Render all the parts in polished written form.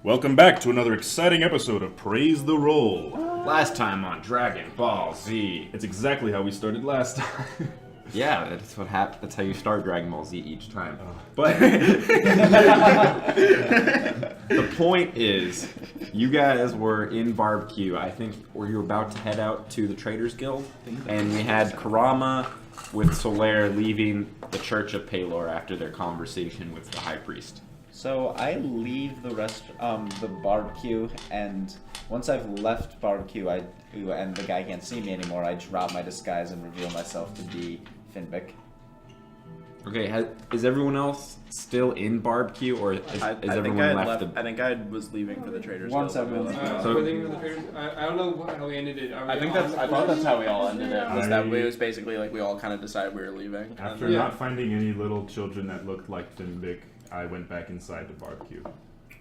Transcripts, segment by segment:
Welcome back to another exciting episode of Praise the Roll. Last time on Dragon Ball Z. It's exactly how we started last time. Yeah, that's what happened. That's how you start Dragon Ball Z each time. Oh. But the point is, you guys were in barbecue. I think were you about to head out to the Traders Guild, and we had Kurama with Solaire leaving the Church of Palor after their conversation with the High Priest. So I leave the the barbecue, and once I've left barbecue, and the guy can't see me anymore, I drop my disguise and reveal myself to be Finvic. Okay, is everyone else still in barbecue, or is everyone left? I think I was leaving for the Traders Once Guild. everyone So- we're leaving for the traders. I don't know how we ended it. I thought that's how we all ended it. Was that I- it was basically like we all kind of decided we were leaving. After Yeah. not finding any little children that looked like Finvic, I went back inside the barbecue.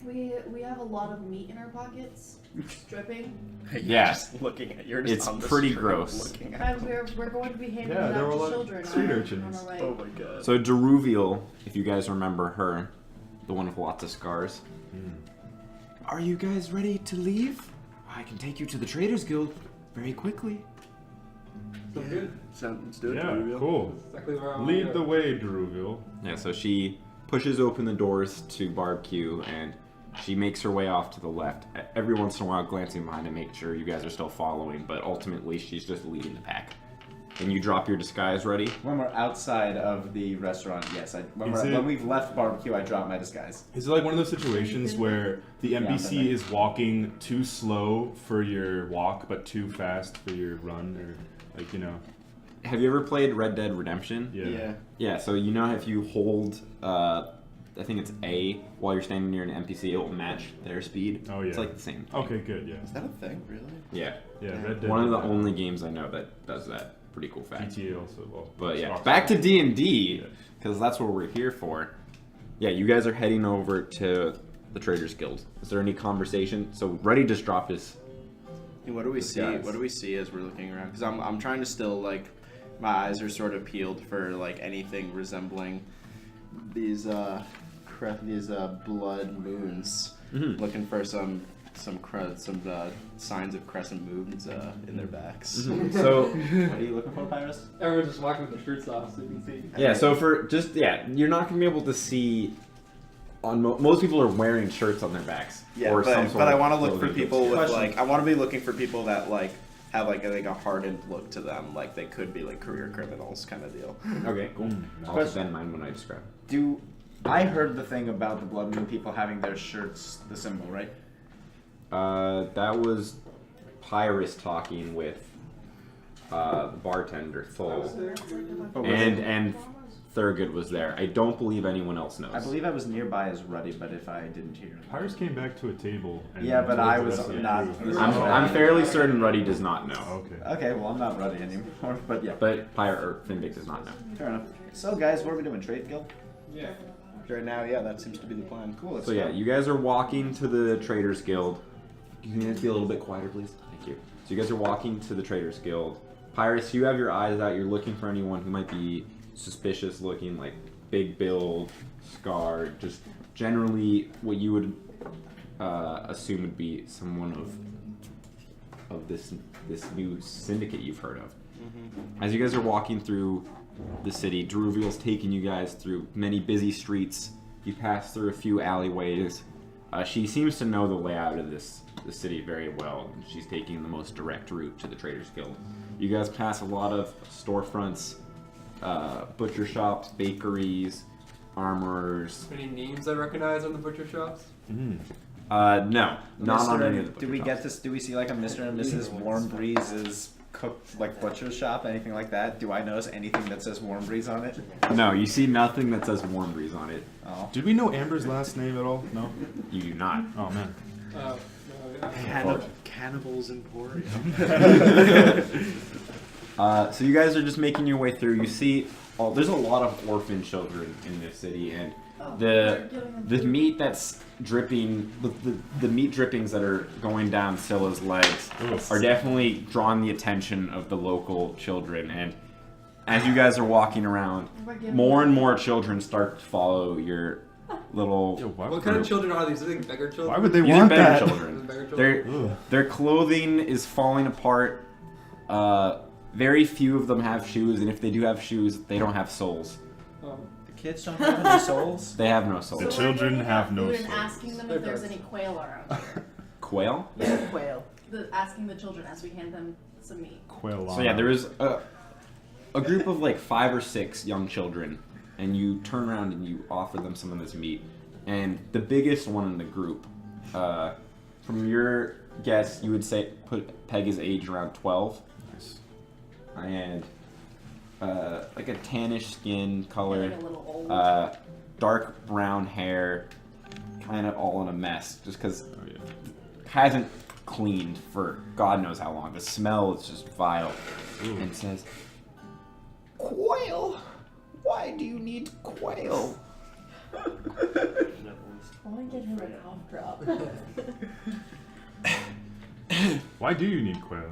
We have a lot of meat in our pockets, dripping, Yeah. Just looking at you're just It's on the pretty street gross. Looking at and we're going to be handing Yeah, them there were a out lot to of children street on urchins. our way. Oh my god. So Deruvial, if you guys remember her, the one with lots of scars. Are you guys ready to leave? I can take you to the Traders Guild very quickly. So good. Let's do it. Yeah, Deruvial. cool. That's exactly where I want Lead to the go. way, Deruville. Yeah, so she pushes open the doors to barbecue and she makes her way off to the left. Every once in a while glancing behind to make sure you guys are still following, but ultimately she's just leading the pack. And you drop your disguise ready? When we're outside of the restaurant, yes. Is it- When we've left barbecue, I drop my disguise. Is it like one of those situations where the NPC Finvic. is walking too slow for your walk, but too fast for your run, or like Have you ever played Red Dead Redemption? Yeah. Yeah, so you know if you hold, I think it's A, while you're standing near an NPC, it will match their speed. Oh, yeah. It's like the same thing. Okay, good. Yeah. Is that a thing, really? Yeah. Yeah. Red Dead. One of the Redemption. only games I know that does that. Pretty cool fact. GTA also. Well, But yeah, Xbox. back to D&D, Yeah. because that's what we're here for. Yeah, you guys are heading over to the Traders Guild. Is there any conversation? So Reddy just dropped his... What do we see? Disguise. What do we see as we're looking around? Because I'm trying to still like, my eyes are sort of peeled for like anything resembling these blood moons. Mhm. Looking for some signs of crescent moons in their backs. So, What are you looking for, Pyrus? Everyone's just walking with their shirts off, so you can see. yeah, so for just, you're not going to be able to see... most people are wearing shirts on their backs. Yeah, or some but sort I of want to look for clothing. people with Question. like I want to be looking for people that like have like a hardened look to them, like they could be like career criminals kind of deal. Okay, cool. I'll keep Question. that in mind when I describe. I heard the thing about the Blood Moon people having their shirts the symbol, right? That was Pyrus talking with the bartender, Thol. And Thurgood was there. I don't believe anyone else knows. I believe I was nearby as Ruddy, but if I didn't hear. Pirates came back to a table. And Yeah, but told I the was rest of the not- crew. I'm fairly certain Ruddy does not know. Okay. Okay, well I'm not Ruddy anymore, but yeah. But Finvic does not know. Fair enough. So guys, what are we doing? Trade guild? Yeah. Right now, yeah, that seems to be the plan. Cool. Let's So yeah, go. you guys are walking to the Traders Guild. Can you guys be a little bit quieter, please? Thank you. So you guys are walking to the Traders Guild. Pyrus, you have your eyes out. You're looking for anyone who might be suspicious looking, like big build, scarred, just generally what you would assume would be someone of this new syndicate you've heard of. As you guys are walking through the city, Deruvial's taking you guys through many busy streets. You pass through a few alleyways. She seems to know the layout of the city very well. And she's taking the most direct route to the Traders Guild. You guys pass a lot of storefronts, butcher shops, bakeries, armorers. Any names I recognize on the butcher shops? Mm. No, not on any of the Do we butcher get shops. this? Do we see like a Mr. and Mrs. Warm Breeze's cooked like butcher shop, anything like that? Do I notice anything that says Warm Breeze on it? No, you see nothing that says Warm Breeze on it. Oh. Did we know Amber's last name at all? No. You do not. Oh man. No, Cannibals Emporium. So you guys are just making your way through. You see, there's a lot of orphan children in this city, and the meat that's dripping, the meat drippings that are going down Scylla's legs are definitely drawing the attention of the local children. And as you guys are walking around, more and more children start to follow your little. Yo, why What would kind of they- children are these? Are they beggar children? Why would they These are want beggar that? children. Beggar children? Ugh. Their clothing is falling apart. Very few of them have shoes, and if they do have shoes, they don't have soles. Oh. The kids don't have any souls. They have no The soles. So children we're getting have that no food and souls. asking them if there's any quail around here. Quail. Quail. Asking the children as we hand them some meat. Quail So yeah, there is a group of like 5 or 6 young children, and you turn around and you offer them some of this meat. And the biggest one in the group, from your guess, you would say peg his age around 12, Nice. and like a tannish skin color, Like a little old. dark brown hair, kind of all in a mess, just because Oh yeah. hasn't cleaned for God knows how long. The smell is just vile. Ooh. And says, "Quail? Why do you need quail?" I want to get him a cough drop. Why do you need quail?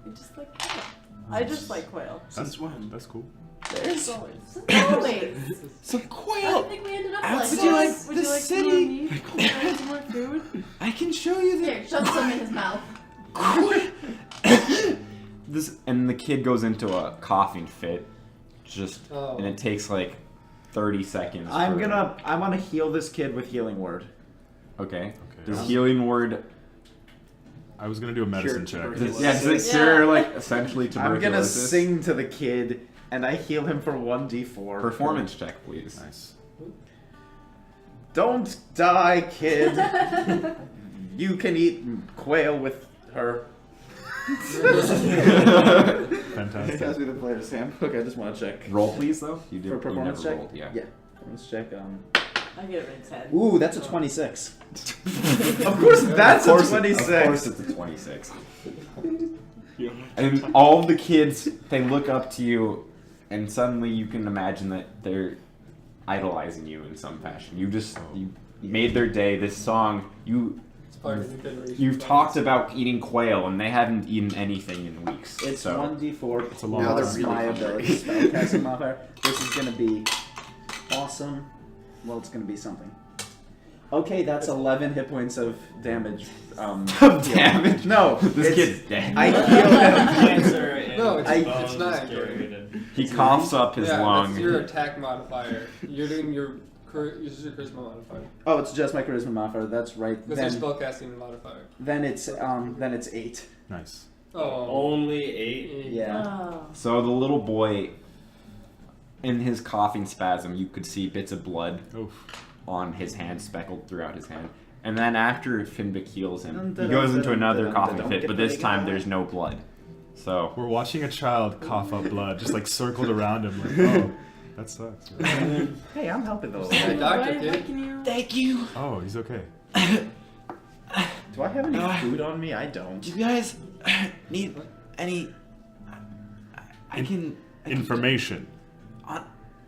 I just like quail. I just like quail. Since when? That's cool. There's always. Always. Some I quail. think we ended up Out like to this. like Would the you like city. some more meat? Would you like some more food? I can show you the Here, shove some in his mouth. this, and the kid goes into a coughing fit, just, Oh. and it takes like 30 seconds. I for- want to heal this kid with healing word. Okay. Okay. Does healing word? I was gonna do a medicine Cure check. tuberculosis. Yeah, does it Yeah. cure like essentially I'm tuberculosis? gonna sing to the kid, and I heal him for 1d4. Performance check, please. Nice. Don't die, kid. You can eat quail with her. Fantastic. Pass me the player's handbook. I just want to check. Roll, please, though. You did. For performance you never check? rolled, yeah. Yeah. Performance check. I get it in 10. Ooh, that's a 26. Of course, that's Of course a 26. Of course, it's a 26. And all of the kids, they look up to you, and suddenly you can imagine that they're idolizing you in some fashion. You made their day. This song, It's part of the generation. Mm. you've talked about eating quail, and they haven't eaten anything in weeks. It's so 1d4 It's a long Now they're plus really my hungry. ability spellcasting modifier. This is gonna be awesome. Well, it's gonna be something. Okay, that's 11 hit points of damage. Damage? No, This it's- kid's dead. I heal him. Cancer and No, it's- bones it's not. carried and- He coughs up his Yeah, lung. that's your attack modifier. You're doing your this is your charisma modifier. Oh, it's just my charisma modifier. That's right. That's Then, your spellcasting modifier. then it's 8. Nice. Oh. Only 8. Yeah. Oh. So the little boy, in his coughing spasm, you could see bits of blood Oof. on his hand, speckled throughout his hand. And then after Finvic heals him, he goes into another coughing fit, but this time there's no blood. So We're watching a child cough up blood, just like circled around him. Like, oh, that sucks. Hey, I'm helping those. Hey, doctor, What kid. can you? thank you. Oh, he's okay. Do I have any food on me? I don't. Do you guys need any? I can. Information.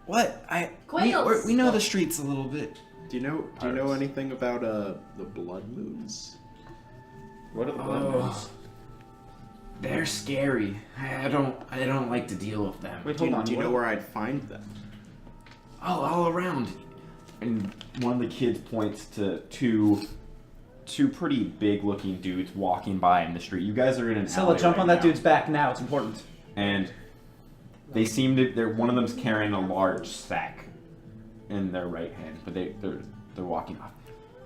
What? Quails. We know the streets a little bit. Do you know Pirates. anything about the blood moons? What are the blood Oh. moons? They're scary. I don't like to deal with them. Wait, Do hold you, on. do you know what- where I'd find them? All around. And one of the kids points to two pretty big-looking dudes walking by in the street. You guys are in an Scylla, alley jump right on that now. dude's back now. It's important. And they seem to. One of them's carrying a large sack in their right hand, but they're walking off.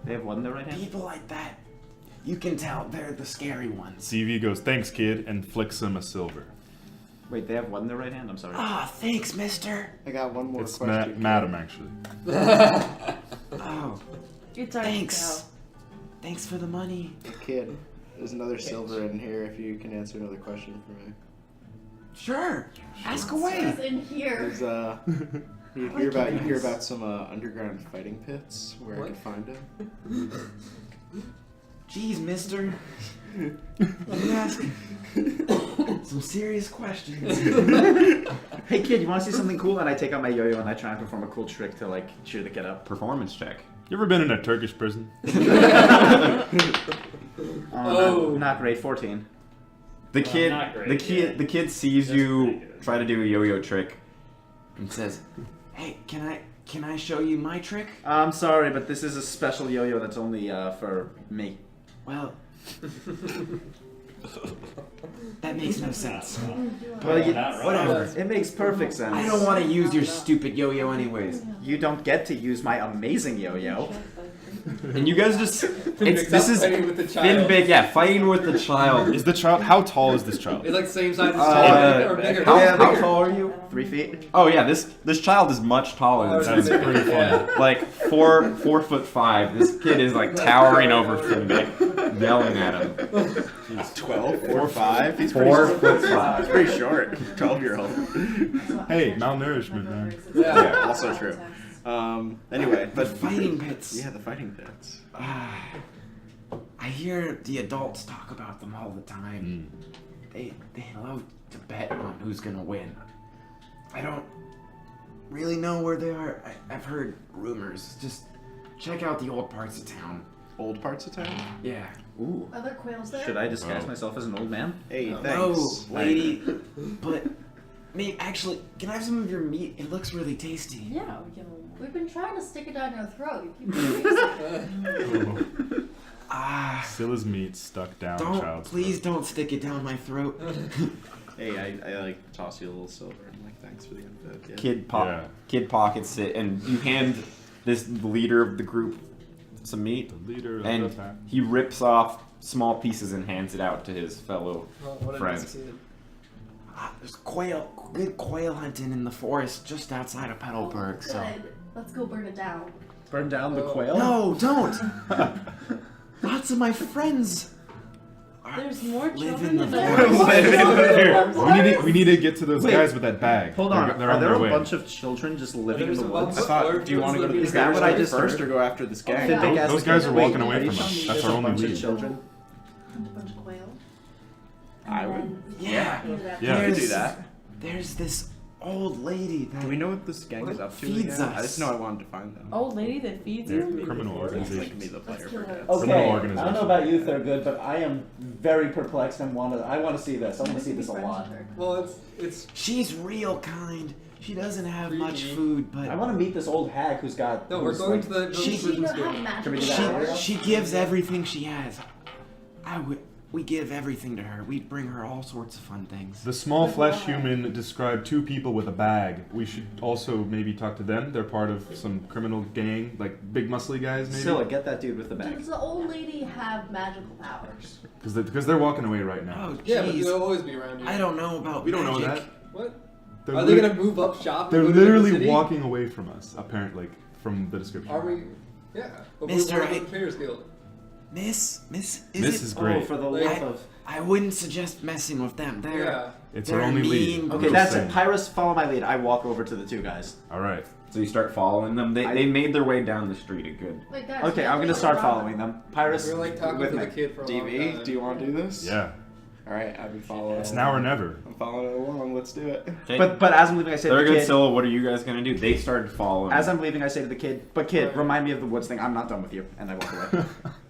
They have what in their right hand? People like that, you can tell they're the scary ones. CV goes, thanks, kid, and flicks him a silver. Wait, they have what in their right hand? I'm sorry. Ah, thanks, mister. I got one more It's question. Madam, actually. Oh, It's our thanks. Thanks for the money. Kid, there's another silver in here if you can answer another question for me. Sure. Ask What's away. in here? There's you hear about some underground fighting pits where I What? could find them? Jeez, mister. You ask some serious questions. Hey kid, you want to see something cool? And I take out my yo-yo and I try and perform a cool trick to like cheer the kid up. Performance check. You ever been in a Turkish prison? Oh. Not great. 14. The Well, kid, not great, the kid sees That's you pretty good. try to do a yo-yo trick, and says, "Hey, can Can I show you my trick? I'm sorry, but this is a special yo-yo that's only for me. Well, that makes no sense. Well, you, Whatever. it makes perfect sense. I don't want to use your stupid yo-yo anyways. You don't get to use my amazing yo-yo. And you guys just... this is fighting with the child. Finn Big, yeah, fighting with the child. Is the child? How tall is this child? It's like the same size as Uh, or bigger. How tall are you? 3 feet. Oh yeah, this child is much taller than That's Finn pretty Big. funny. Like 4'5". This kid is like towering over Finn Big, yelling at him. He's 12, 4, 5. He's 4'5". He's pretty short. 12-year-old. Hey, malnourishment, man. Yeah. Also true. Anyway, but Fighting pits. Yeah, the fighting pits. I hear the adults talk about them all the time. They love to bet on who's gonna win. I don't really know where they are. I've heard rumors. Just check out the old parts of town. Old parts of town? Yeah. Ooh. Are there quails there? Should I disguise myself as an old man? Hey, No. thanks. No, lady. But actually, can I have some of your meat? It looks really tasty. Yeah, we can. We've been trying to stick it down your throat. You keep refusing. Scylla's meat stuck down child's Please throat. don't stick it down my throat. Hey, I like toss you a little silver and like thanks for the info. Yeah. Kid pockets it, and you hand the leader of the group some meat, The leader of and the pack. he rips off small pieces and hands it out to his fellow Oh, what a friends. nice kid. There's good quail hunting in the forest just outside of Petalburg. So Good. Let's go burn it down. Burn down the Oh. quail? no, don't. Lots of my friends There's more live children in the than forest. Here, we need to get to those Wait, guys with that bag. Hold on. They're Are on there their a way. bunch of children just living in There's the a woods? bunch I thought, do you want to go to the Is that what I just first heard? or go after this gang? Finn Big Yeah. asked Those the guys kid, are "Wait, walking away are you from sure us. there's That's a our only bunch of lead. children? a bunch of quail. I And would. then- Yeah. Yeah. We could do that. There's this old lady that Do we know what this gang is up to feeds again? I us. just know I wanted to find them. Old lady that feeds They're you? criminal It's like organizations. me, the player. Let's kill her. forgets. Criminal Okay, I don't organization. know about you, Thurgood, but I am very perplexed and I want to see this. I want to see this a lot. Well, it's she's real kind. She doesn't have much Creepy. food, but I want to meet this old hag who's got. no. We're who's going like- to the village She- prison Have school. magical Can we do that? powers. she gives everything she has. We give everything to her. We bring her all sorts of fun things. The small flesh human described two people with a bag. We should also maybe talk to them. They're part of some criminal gang, like big muscly guys, maybe. Scylla, get that dude with the bag. Does the old lady have magical powers? Because they're walking away right now. Oh, Yeah, but jeez. they'll always be around you. I don't know about We don't know magic. that. What? They're Are they lit- gonna move up shop? They're and go to literally the city? walking away from us, apparently, from the description. Are we? Yeah. But Mister, we're I- the Players Guild. Miss, This it? is great. Oh, for the Like- love of. I wouldn't suggest messing with them. They're Yeah. It's they're our only lead. mean. Okay, Just that's saying. it. Pyrus, follow my lead. I walk over to the two guys. All right. So you start following them. They made their way down the street a good. Wait, guys. Okay, I'm gonna start following them. Pyrus, We were like talking with to me. the kid for a long DV, time. do you want to do this? Yeah. All right, I've been following. It's now or never. I'm following along. Let's do it. But as I'm leaving, I say to They're the good. kid. Scylla, what are you guys gonna do? They started following. As I'm leaving, I say to the kid, "But kid, Alright. remind me of the woods thing. I'm not done with you." And I walk away.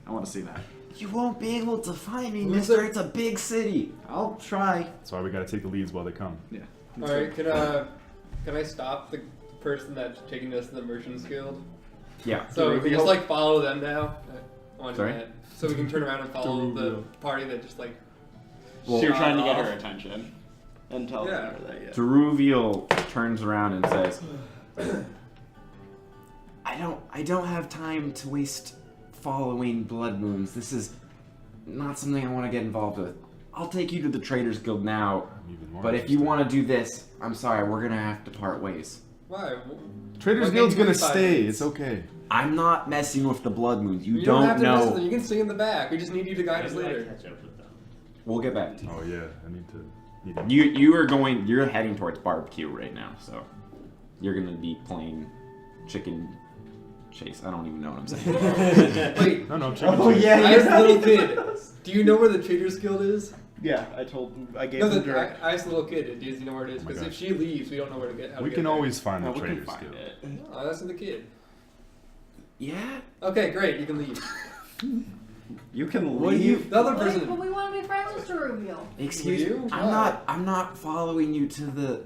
I want to see that. You won't be able to find me, Who's mister. the- It's a big city. I'll try. That's why we gotta take the leads while they come. Yeah. All right, can I stop the person that's taking us to the Merchants Guild? Yeah. So we can just like follow them now. I want to do Sorry? that. So we can turn around and follow the Deruvial. party that just like. So you're trying to get off. her attention and tell Yeah. her that. Yeah. Deruvial turns around and says, I don't have time to waste following blood moons. This is not something I want to get involved with. I'll take you to the Traders Guild now, I'm even more but if you interested. want to do this, I'm sorry, we're gonna have to part ways. Why? Traders Like Guild's in gonna 25 stay. minutes. It's okay. I'm not messing with the blood moons. You, don't have to mess with know. them. You can sing in the back. We just need you to guide us later. Catch up with them. We'll get back to you. Oh yeah, I need to. You're heading towards barbecue right now, so you're gonna be playing chicken chase. I don't even know what I'm saying. Wait, No, chicken Oh chase. yeah, I you're asked the little kid. Do you know where the Traders Guild is? Yeah, I told him. I gave No, him I direct. asked the little kid. Does he know where it is? Oh my Because if gosh. she leaves, we don't know where to get. How to We get can there. always find No, the we can Traders find Guild. it. Oh, that's the kid. Yeah. Okay, great. You can leave. You can What do you? leave. The other Wait, person. but we want to be friends with Rubio. Excuse You? me. Why? I'm not following you to the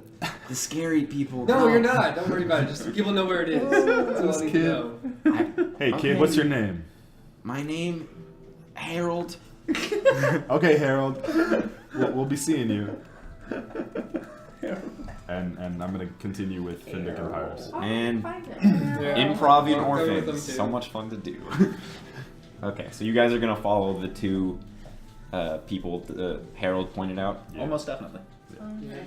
scary people. No, you're not. Don't worry about it. Just people know where it is. That's all I need to know. Hey, Okay. kid, what's your name? My name, Harold. Okay, Harold. We'll be seeing you. And I'm gonna continue with Finnick and Pyrus. Oh, And find it. Yeah. Improving I'll go with them orphans. too. So much fun to do. Okay, so you guys are gonna follow the two people Harold pointed out. Almost definitely. Okay.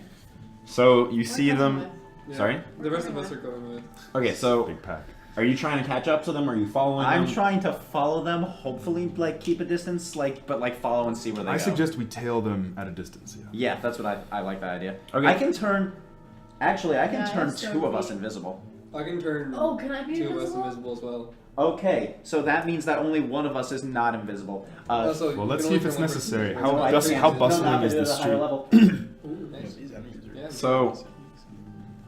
So you We're see coming them. with. Yeah. Sorry. The rest of us are going with. Okay, so Big pack. are you trying to catch up to them? Or are you following I'm them? trying to follow them. Hopefully, like keep a distance, but follow and see where they I go. suggest we tail them at a distance. Yeah. Yeah, that's what I like that idea. Okay. I can turn. Actually, I can Yeah, turn it's so two of us neat. invisible. I can turn Oh, can I be two of us invisible? invisible as well. Okay, so that means that only one of us is not invisible. Also, Well, you let's can see only if it's turn one person necessary. invisible. How I bus- can't how do it. bustling no, is it this a higher street? level. Ooh, nice. These enemies are Yeah. So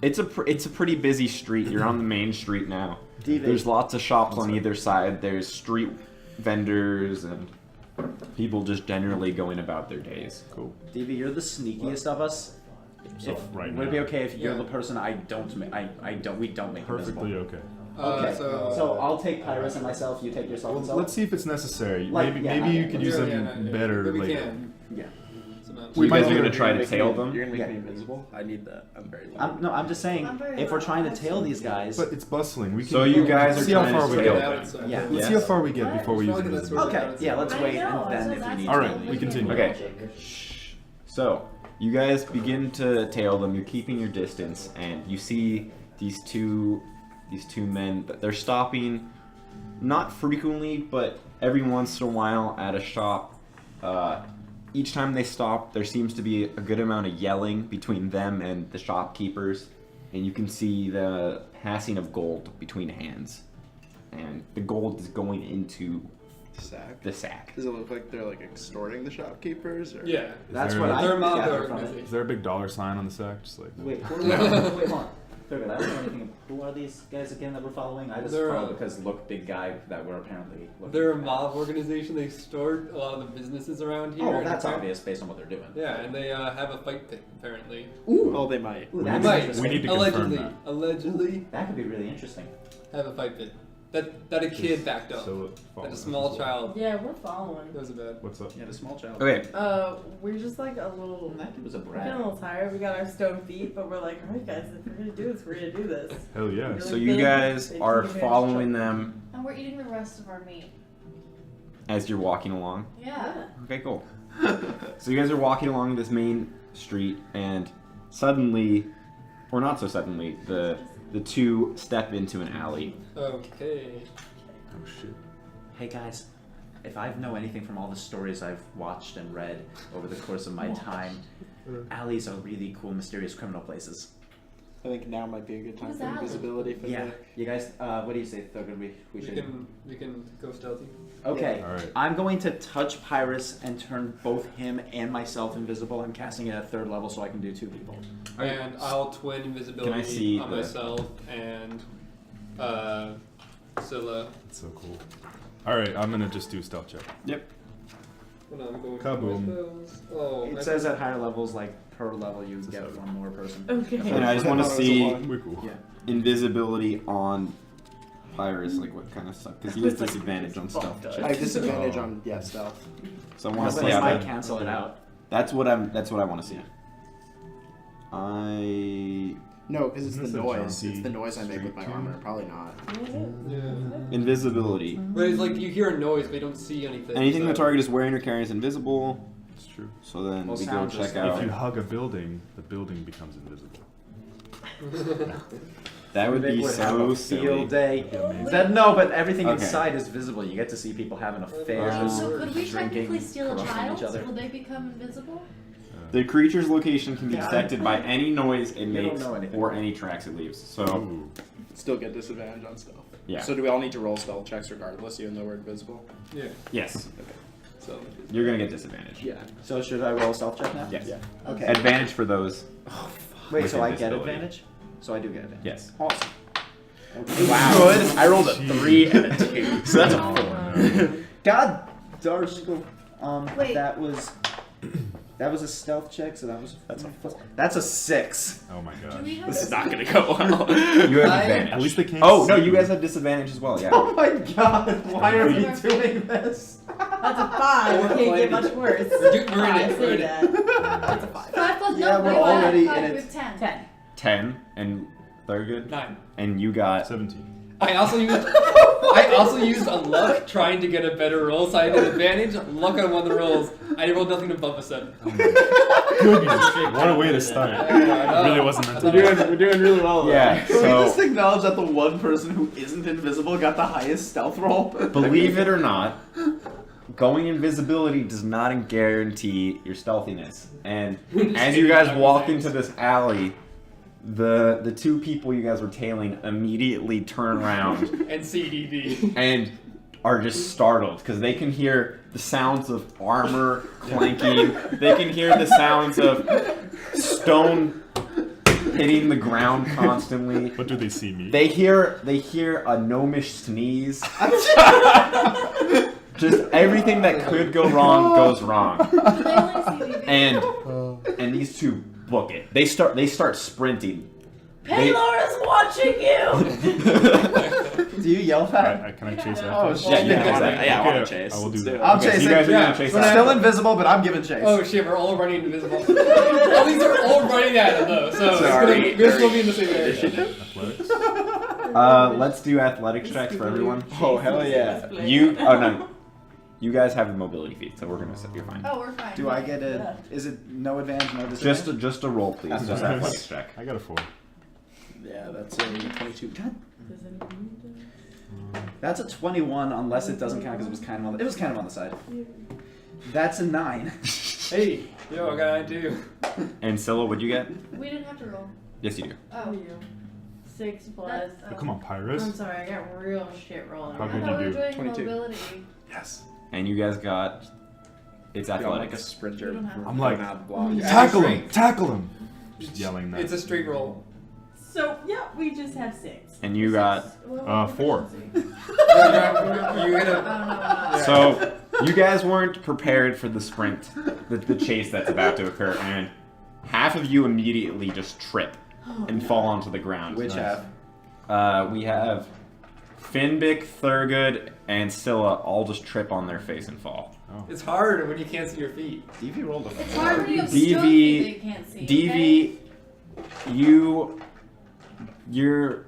it's a pretty busy street. You're on the main street now. There's lots of shops on either side. There's street vendors and people just generally going about their days. Cool. Davey, you're the sneakiest of us. So right would it now. be okay if you're Yeah. the person we don't make Perfectly invisible? okay. Okay, So, so I'll take Pyrus and myself. You take yourself and Well, self. let's see if it's necessary. Like, maybe yeah, maybe you I- could yeah, use them yeah, better but we later. can. Yeah. So not- You guys might are gonna be- try to tail them. You're gonna make Yeah. me invisible. I need that. I'm very. I'm just saying, I'm very if we're loud. trying to tail these guys. But it's bustling. We can. So you guys let's are see how trying far to we tail get. them. Yeah. Let's Yes. see how far we get What? before we use Probably them. that's where- Okay, yeah, let's I wait know, and then so if we that's need All right, to. we continue. Okay. Magic. Shh. So you guys begin to tail them. You're keeping your distance, and you see these two men. They're stopping, not frequently, but every once in a while at a shop. Each time they stop, there seems to be a good amount of yelling between them and the shopkeepers, and you can see the passing of gold between hands, and the gold is going into Sack. the sack. Does it look like they're like extorting the shopkeepers? Or? Yeah. That's there what a- I They're a mob gather from it. organization. Is there a big dollar sign on the sack? Just like that? Wait, wait, hold on. Thurgood, I don't know anything. Who are these guys again that we're following? I just They're, follow uh, because look, big guy that we're apparently looking They're a at. mob organization. They start a lot of the businesses around here. Oh, well, and that's they're- obvious based on what they're doing. Yeah, and they have a fight pit apparently. Ooh, Oh, they might. Ooh, They that's might. interesting. We need to confirm allegedly, that. allegedly That could be really interesting. have a fight pit. That a kid backed up. So That a small child Yeah, we're following. knows about. What's up? Yeah, the small child. Okay. We're just like a little. That kid was a We're getting a brat. little tired. We got our stone feet, but we're like, alright, guys, if we're gonna do this, we're gonna do this. Hell yeah. Really So you big, guys they are take advantage following of- them And we're eating the rest of our meat. as you're walking along. Yeah. Okay, cool. So you guys are walking along this main street, and suddenly, or not so suddenly, the two step into an alley. Okay. Oh shit. Hey guys, if I know anything from all the stories I've watched and read over the course of my time, alleys are really cool, mysterious criminal places. I think now might be a good time Who's for that? invisibility for Yeah, the. you guys, what do you say, Thurgood? We We should. can go stealthy. Okay, All right. I'm going to touch Pyrus and turn both him and myself invisible. I'm casting it at 3rd level so I can do 2 people. And I'll twin invisibility Can I see on the- myself and Scylla. That's so cool. All right, I'm gonna just do a stealth check. Hold on, I'm going Kaboom. for my spells. Oh, It I- says at higher levels, like per level, you get 7. one more person. Okay. And I just want to thought it was a see one. We're cool. Yeah. invisibility on Pyrus, like what kind of stuff, because he has disadvantage on stealth I have checks. disadvantage Oh. on stealth. So I want to But see it how might that. cancel it out. That's what I want to see. I No, because it's Isn't the this a noise. jaunty It's the noise I make with my street armor. tune? Probably not. Yeah. invisibility. But it's like you hear a noise, but you don't see anything. Anything the so- target is wearing or carrying is invisible. It's true. So then Well, we go sound check just- out. If you hug a building, the building becomes invisible. That would They be have so a silly. field day. That'd be amazing. That, no, but everything Okay. inside is visible. You get to see people having affairs, Oh. So could we drinking, technically steal a corrupting child? each other. Will they become invisible? The creature's location can be Yeah, detected by any noise it You don't makes know anything. or any tracks it leaves. So Ooh. Still get disadvantage on stealth. yeah, So do we all need to roll stealth checks regardless, even though we're invisible? Yeah. yes, So. you're gonna get disadvantage. Yeah. So should I roll a stealth check now? Yes. Yeah. Okay. Advantage for those. Wait, with so I get invisibility. advantage? So I do get advantage. Yes. Awesome. Wow. Good. I rolled a Jeez. 3 and a 2, so that's a 4. Oh, no. God Darshkal. Wait. That was a stealth check, so that's a 6. Oh my Do gosh. we have This is a- not gonna go well. You have I- advantage. At least they can't. Oh no, see you guys have disadvantage as well. Yeah. Oh my god, why are we doing this? That's a 5. It can't get much worse. We're in I it. We're say in it. that. That's a 5. 5 plus Yeah, no, we're we have already five, in we it. have 10. 10. 10 and Thurgood, 9. and you got 17. I also used a luck trying to get a better roll, so I did advantage. Luck on one of the rolls. I rolled nothing above a 7. Goodness. What a way to start. It really wasn't meant to be. We're doing really well. Yeah, Can we so- just acknowledge that the one person who isn't invisible got the highest stealth roll? Believe it or not, going invisibility does not guarantee your stealthiness. And as you guys walk into this alley, the two people you guys were tailing immediately turn around And CDD. and are just startled because they can hear the sounds of armor clanking. They can hear the sounds of stone hitting the ground constantly. What do they see me? They hear a gnomish sneeze. Just everything that could go wrong goes wrong. They only see me. And these two book it. They start sprinting. Paylora's watching you! Do you yell at? Can I chase after? Oh them? shit! Yeah, you can Yeah, chase I Okay, want to chase. I will do Let's that. it. I'm Okay, so chasing. you guys are Yeah, gonna chase when after. Still invisible, but I'm giving chase. Oh shit, we're all running invisible. At least we're all running at him though, so Sorry. we're still be in the same area. Athletics. Let's do athletics checks for everyone. Oh, hell yeah. No. You guys have a mobility feat, so we're gonna set. You're fine. Oh, we're fine. Do I get a? Is it no advantage, no disadvantage? Just a roll, please. Just athletics check. I got a 4. Yeah, that's a 22. God. That's a 21, unless it doesn't count because it was kind of on the side. That's a 9. Hey, yo, I got an idea. And Scylla, what'd you get? We didn't have to roll. Yes, you do. Oh. 6 plus. That's, Oh, come on, Pyrus. I'm sorry, I got real shit rolling. How I good thought we you were do? doing 22. mobility. Yes. And you guys got. It's I'm like a athletics. sprinter. You don't have I'm like, Going out blocks. Yeah. tackle him! Tackle him! Just yelling that. It's a straight roll. So, yeah, we just have 6. And you got. What 4. proficiency? You hit Oh, a. no, no. So, you guys weren't prepared for the sprint, the chase that's about to occur, and half of you immediately just trip and fall onto the ground. Which Nice. half? We have Finbic, Thurgood, and Scylla all just trip on their face and fall. It's hard when you can't see your feet. DV rolled a It's 4. hard when you have DV stone feet that you can't see. DV, your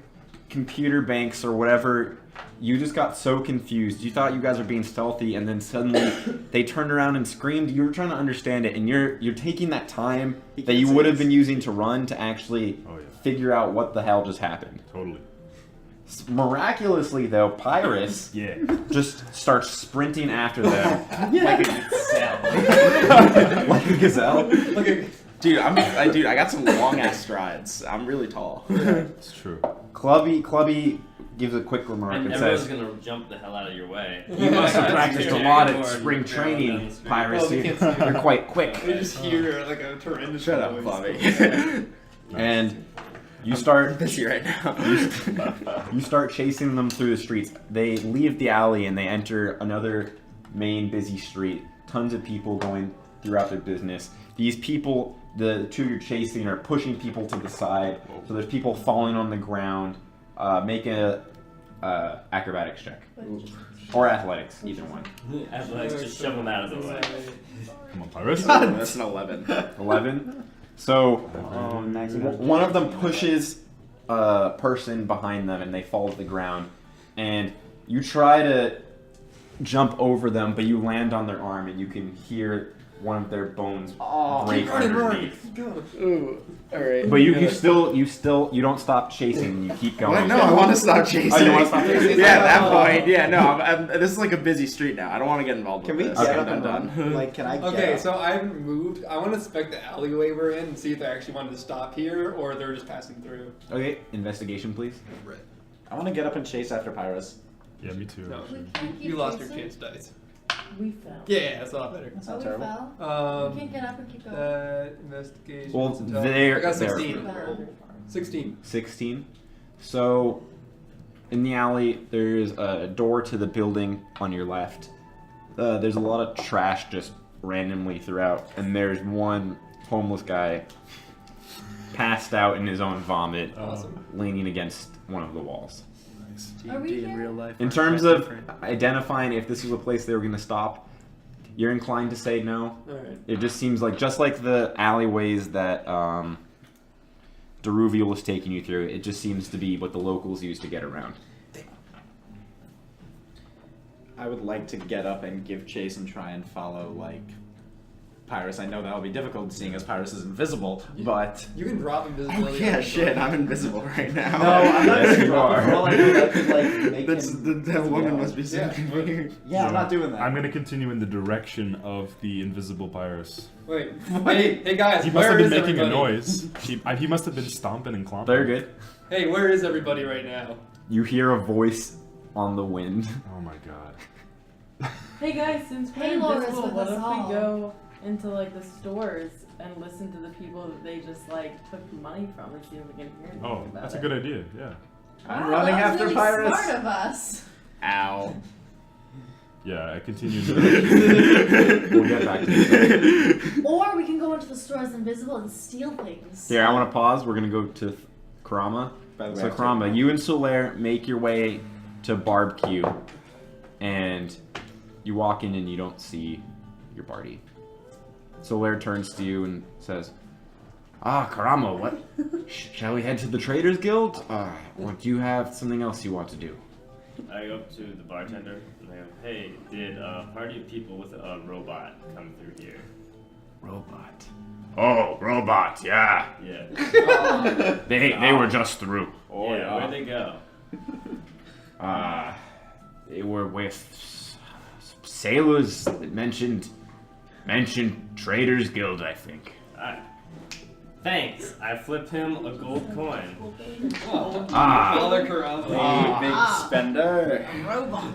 computer banks or whatever, you just got so confused. You thought you guys were being stealthy, and then suddenly they turned around and screamed. You were trying to understand it, and you're taking that time that you would have been using to run to actually Oh, yeah. figure out what the hell just happened. Totally. Miraculously, though, Pyrus Yeah. just starts sprinting after them Like a gazelle. like a gazelle. Look at. Dude, I got some long ass strides. I'm really tall. It's true. Clubby gives a quick remark And and everyone's says, gonna jump the hell out of your way. "You must have Yeah, practiced a yeah, lot yeah, at yeah, spring yeah, down training, the street. Pyrus. Oh, they can't see you. You're quite quick." We just hear like a tremendous Shut up, noise. Bobby. And you start Busy right now. you start chasing them through the streets. They leave the alley and they enter another main busy street. Tons of people going throughout their business. These people, the two you're chasing, are pushing people to the side. So there's people falling on the ground. Make a acrobatics check or athletics, either one. Athletics, just shove them out of the way. Come on, Pyrus. That's an 11. 11. So Oh, nice. one of them pushes a person behind them and they fall to the ground. And you try to jump over them, but you land on their arm and you can hear one of their bones break Keep running, underneath. Go. Ooh. Alright. But you still don't stop chasing and you keep going. What? No, I want to stop chasing. Oh, you wanna stop chasing? Yeah, at that point. Yeah, no. This is like a busy street now. I don't want to get involved Can with we this. get Okay, up and done. run? Like, can I get Okay, up? so I haven't moved. I want to inspect the alleyway we're in and see if they actually wanted to stop here or they're just passing through. Okay, investigation, please. I want to get up and chase after Pyrus. Yeah, me too. No, We can't keep you lost your chasing? chance dice. We fell. Yeah, that's a lot better. That's Oh, not we terrible. fell? We Um, can't get up and keep going. investigation. Well, intel. they're- I got they're- 16. 16. 16. So, in the alley, there's a door to the building on your left. there's a lot of trash just randomly throughout, and there's one homeless guy passed out in his own vomit, leaning against one of the walls. Are we D&D in here? real life. In terms of identifying if this was a place they were going to stop, you're inclined to say no. Alright. It just seems like, just like the alleyways that Deruvial was taking you through, it just seems to be what the locals use to get around. I would like to get up and give chase and try and follow, like, Pyrus. I know that'll be difficult seeing as Pyrus is invisible, but... You can drop Oh invisibility. yeah, on shit! the I'm invisible right now. No, I'm not Yes, gonna you drop are. it. For all I know, that could, like, make That's him... that woman Yeah. must be seeing me. Yeah, I'm not doing that. I'm gonna continue in the direction of the invisible Pyrus. Wait. Hey guys, He must where have been is making everybody? a noise. He must have been stomping and clomping. Very good. Hey, where is everybody right now? You hear a voice on the wind. Oh my god. Hey guys, since we're Paylor is invisible, with what us if all. we go into like the stores and listen to the people that they just like took money from and see if we can hear anything Oh, about that's it? a good idea. Yeah. I'm Wow, running that was after really Pyrus. Smart of us. Ow. Yeah, I continue in the direction. We'll get back to this. Or we can go into the stores invisible and steal things. Here, I want to pause. We're going to go to Karama. By the way, So, I've Karama, taken- you and Solaire make your way to Barbecue, and you walk in and you don't see your party. Solaire turns to you and says, "Ah, Karama, what? Shall we head to the Traders Guild? Or do you have something else you want to do?" I go up to the bartender and I go, "Hey, did a party of people with a robot come through here?" Robot. Oh, robot, yeah. Yeah. They were just through. Oh, yeah. Where'd they go? They were with sailors that mentioned Traders Guild, I think. Thanks. I flip him a gold coin. Oh, Ah. Father Karama. Big spender. Robot.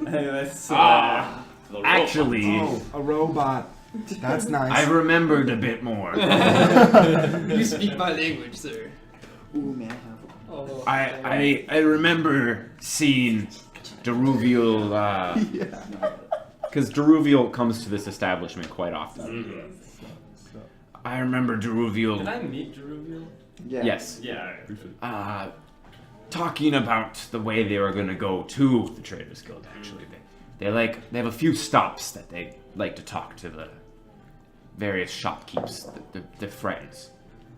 Hey, that's the robot. Actually, a robot. That's nice. I remembered a bit more. You speak my language, sir. Ooh, man. Oh, I remember seeing Deruvial, because Deruvial comes to this establishment quite often. Mhm. I remember Did Deruvial, I meet Jeruviel? Yeah. yes, Yeah. talking about the way they were gonna go to the Traders Guild. Actually, they have a few stops that they like to talk to the various shopkeepers, the friends.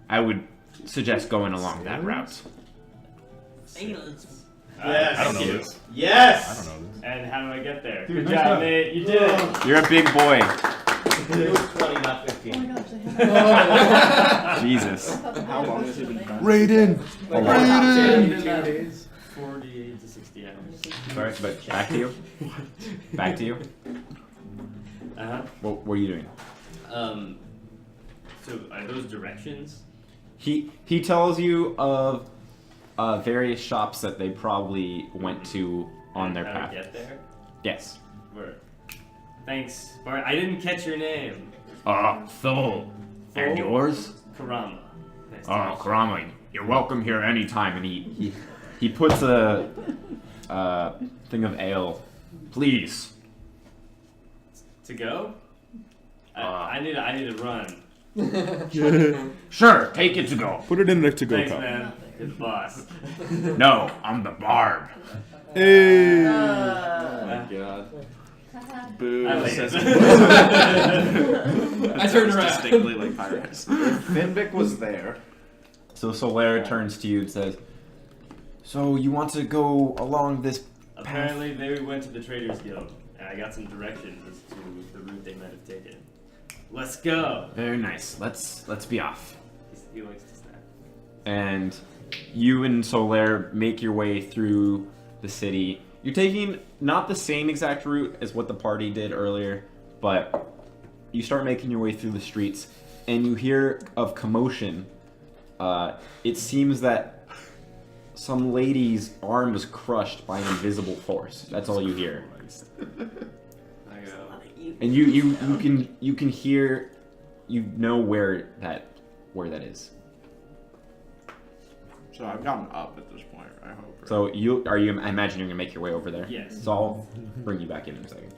I would suggest going along that route. Sailors. Yes. I don't know this. Yes. I don't know this. And how do I get there? Dude, Good nice job, job. mate. You did it. You're a big boy. It was 20, not Oh 15. my gosh, I have Jesus. How long has it been done? Raiden. Like, Raiden. 2 days. 40 to 60 hours. Sorry, but back to you. Back to you. Uh-huh. What were you doing? So are those directions? He tells you of various shops that they probably went to on their How to path. get there? Yes. Where? Thanks, Bart. I didn't catch your name. Thol. And yours? Karama. Nice to Oh, meet you. Karama, you're welcome here anytime. And he puts a thing of ale. Please. To go? I need to run. Sure, take it to go. Put it in the to-go Thanks, cup. man. You're the boss. No, I'm the barb. Hey. Oh my god. Boo. I like it. I turned around. Distinctly like Pyrus. Finbic was there. So Solaire turns to you and says, "So you want to go along this path?" Apparently, they went to the Traders Guild, and I got some directions as to the route they might have taken. Let's go. Very nice. Let's be off. He likes to snap. And you and Solaire make your way through the city. You're taking not the same exact route as what the party did earlier, but you start making your way through the streets, and you hear of commotion. It seems that some lady's arm was crushed by an invisible force. That's all you hear. I go. And you can hear, you know where that is. So I've gotten up at this point, I hope. Right? So I imagine you're gonna make your way over there. Yes. So I'll bring you back in a second.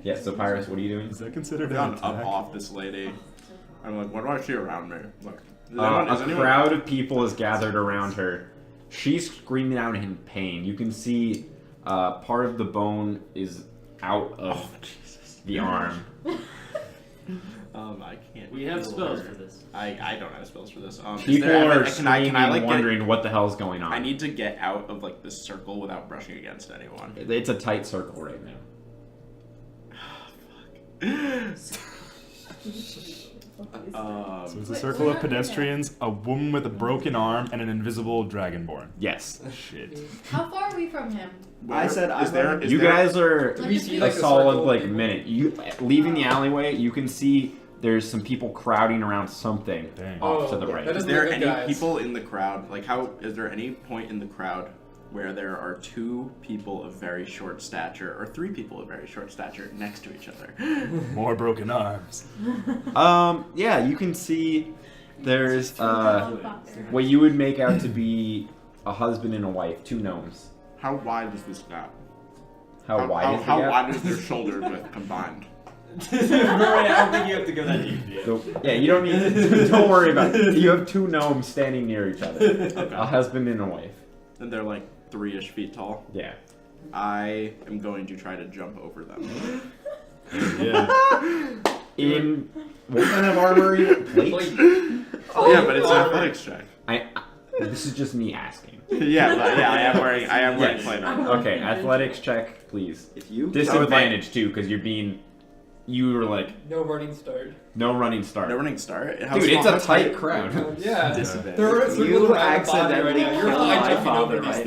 Yeah. So Pyrus, what are you doing? Is that considered I've an gotten up attack? off this lady. I'm like, what do I see around me? Look, is A anyone- crowd of people is gathered around her. She's screaming out in pain. You can see part of the bone is out of the arm. I can't. We have heal spells her. for this. I don't have spells for this. Is People there ever, are screaming, wondering what the hell's going on. I need to get out of like this circle without brushing against anyone. It's a tight circle right now. So it's a circle of pedestrians, a woman with a broken arm, and an invisible dragonborn. Yes. Shit. How far are we from him? I said is there? Is You there, guys are Do we see a like a solid circle of like people? minute. You leaving the alleyway, you can see there's some people crowding around something Dang. off to Oh, the yeah, right. that Is doesn't there look any good, guys. people in the crowd? Like, how is there any point in the crowd where there are two people of very short stature or three people of very short stature next to each other? More broken arms. Yeah, you can see there's what you would make out to be a husband and a wife, two gnomes. How wide is this gap? How wide is the How gap? wide is their shoulder width combined? Rory, I don't think you have to go that deep, dude. So, yeah, you don't need. Don't worry about it. You have two gnomes standing near each other, a husband and a wife. And they're like 3-ish feet tall. Yeah. I am going to try to jump over them. Yeah. In what kind of armor are you? Plate? Yeah, but it's an athletics check. This is just me asking. Yeah, but yeah, I am wearing Yes. plate armor. Okay, athletics check, please. If you Disadvantage too, because you were like No running start. no running start. No running start. How Dude, it's small- a tight crowd. Yeah. Disadvantage. There are circles you around the body right accidentally now. You're kill high my jumping over father these right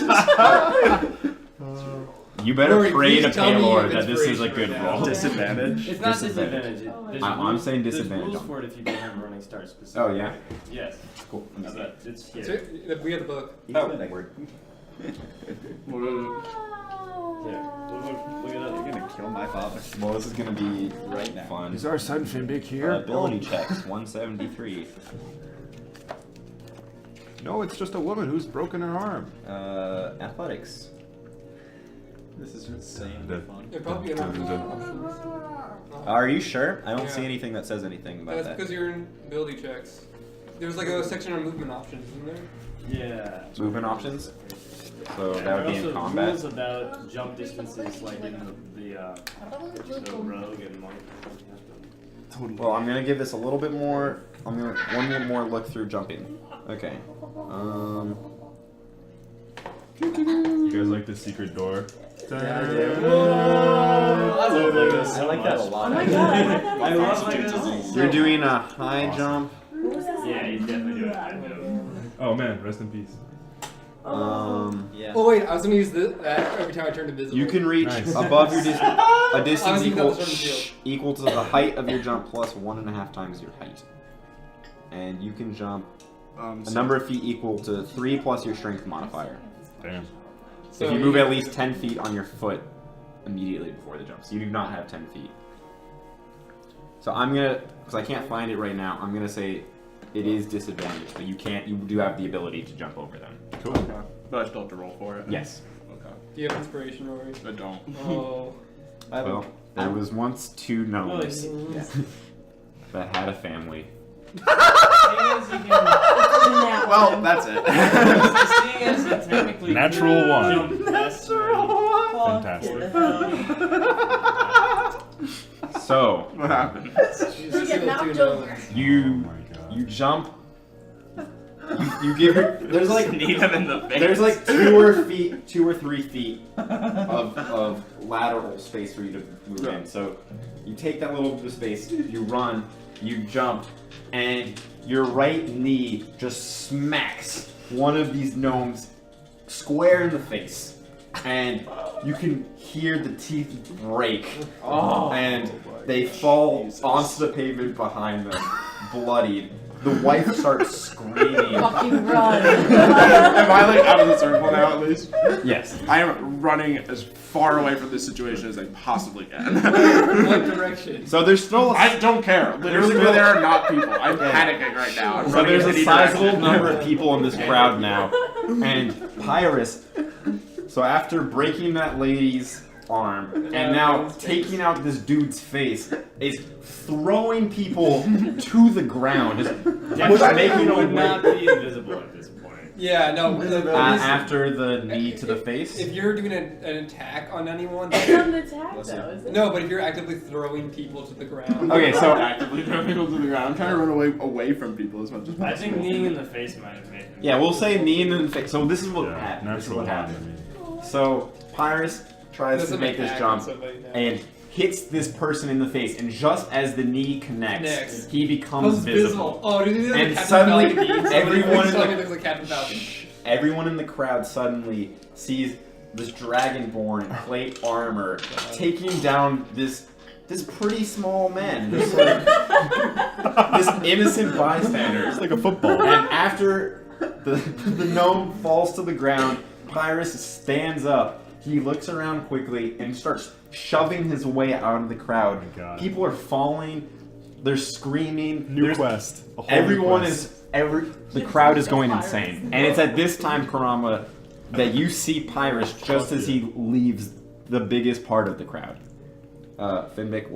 things. now. You better Rory, pray to please tell me Paylor if that this is a inspiration good right now. roll. Disadvantage. It's not Disadvantage. disadvantage. Oh, There's I'm rules- saying disadvantage There's rules on for it if you don't have a running start Oh specifically. yeah. Yes. Cool. I bet. It's here. So, we have the book. Oh, that word. Yeah. Look it up. You're gonna kill my father Well, this is gonna be right now. fun. Is our son Finbick here? Ability checks 173. No, it's just a woman who's broken her arm. Athletics. This is insane. It'd probably be an options. Are you sure? I don't see Yeah. anything that says anything about That's that. because you're in ability checks. There's like a section on movement options, isn't there? Yeah. Movement options. So Yeah, that would be there are in also combat. rules about jump distances, like in the rogue and monk. Well, I'm gonna give this a little bit more. I'm gonna one more look through jumping. Okay. You guys like the secret door? I love Legos so I like that a much. lot. Oh my god, I had that I as love well. Legos. You're doing a high jump. What was this? Yeah, he's definitely doing it. I know. Oh man, rest in peace. Yeah. Oh wait, I was gonna use that every time I turned invisible. You can reach Nice. above your a distance Obviously, equal that's from the field. equal to the height of your jump plus 1.5 times your height, and you can jump a number of feet equal to 3 plus your strength modifier. Damn. So If you move at least 10 feet on your foot immediately before the jump, so you do not have 10 feet. So I'm gonna, because I can't find it right now, I'm gonna say it is disadvantaged, but you do have the ability to jump over them. Cool. Okay. But I still have to roll for it. Yes. Okay. Do you have inspiration, Rory? I don't. Oh. Well, there was once two gnomes Yeah. that had a family. Well, that's it. Seeing as he technically Natural could one. jump faster, Fantastic. So What happened? We get knocked over. you Oh my god. you jump. You give her. There's like Need him in the face. There's like 2 or 3 feet of lateral space for you to move in. So you take that little bit of space, you run, you jump, and your right knee just smacks one of these gnomes square in the face, and you can hear the teeth break, and they fall onto the pavement behind them, bloodied. The wife starts screaming. Fucking run. Am I like out of the circle now at least? Yes. I am running as far away from this situation as I possibly can. What direction? So there's still I don't care. Literally, still- there are not people. I'm panicking right now. I'm So running there's in a any sizable direction. number of people in this crowd now, and Pyrus. So after breaking that lady's arm and now taking out this dude's face, is throwing people to the ground, just making would a not way be invisible at this point. Yeah, no. after the knee to the face. If you're doing an attack on anyone, It's not an attack though, is it? no, but if you're actively throwing people to the ground. Okay, so Actively throwing people to the ground. I'm trying to run away from people as much as possible. I think kneeing in the face might have made him. yeah, we'll say knee in the face. So this is what Yeah, happened. This is natural what one, happened. I mean. So Pyrus tries to Doesn't make this attack jump on somebody now. and hits this person in the face, and just as the knee connects, Connects. he becomes visible. Oh, did you And Captain suddenly, Falcon? everyone in Somebody the- looks like Captain Falcon. Everyone in the crowd suddenly sees this dragonborn in plate armor taking down this pretty small man, this innocent bystander. It's like a football. And after the gnome falls to the ground, Pyrus stands up. He looks around quickly and starts shoving his way out of the crowd. Oh my God. People are falling. They're screaming. New There's- quest. A whole Everyone new is quest. the crowd is going insane, and it's at this time, Karama, that you see Pyrus just as he leaves the biggest part of the crowd. Finvic,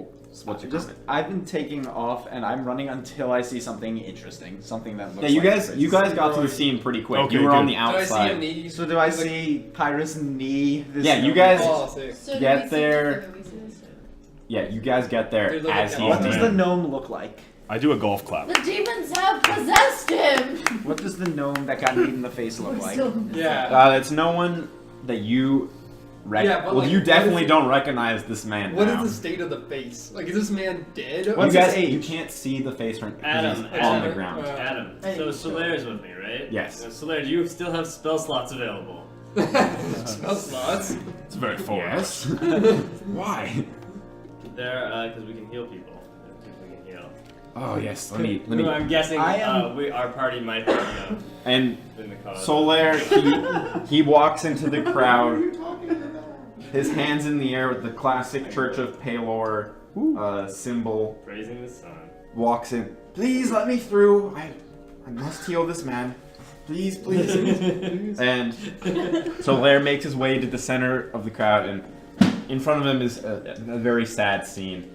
what's your comment? I've been taking off, and I'm running until I see something interesting, something that looks. Yeah, you like guys, a you face. gues got to the scene pretty quick. Okay, you were on good. the Did I see a outside. knee? So do I see Pyrus knee? This Yeah, you gnome? guys- Oh, sick. So do Get we see there. together, we see this? Yeah, you guys get there They look as like he's What does man. the gnome look like? I do a golf clap. The demons have possessed him! What does the gnome that got kneed in the face look We're like? still- Yeah. It's no one that you. Yeah, but well, like, you what definitely is- don't recognize this man. What now. is the state of the face? Like, is this man dead? You What's guys, his age? you can't see the face right Adam, he's on the Adam, ground. Adam. I So think so. Solaire's with me, right? Yes. Solaire, do you still have spell slots available? Spell slots. It's very foreign. Yes. Why? There, because we can heal people. We can heal. Oh yes. Let me. Who I'm guessing I am- our party might be And in the cause. Solaire, he walks into the crowd, his hands in the air with the classic Church of Palor symbol. Praising the sun. Walks in. Please let me through. I must heal this man. Please, please. And Solaire makes his way to the center of the crowd, and in front of him is a very sad scene.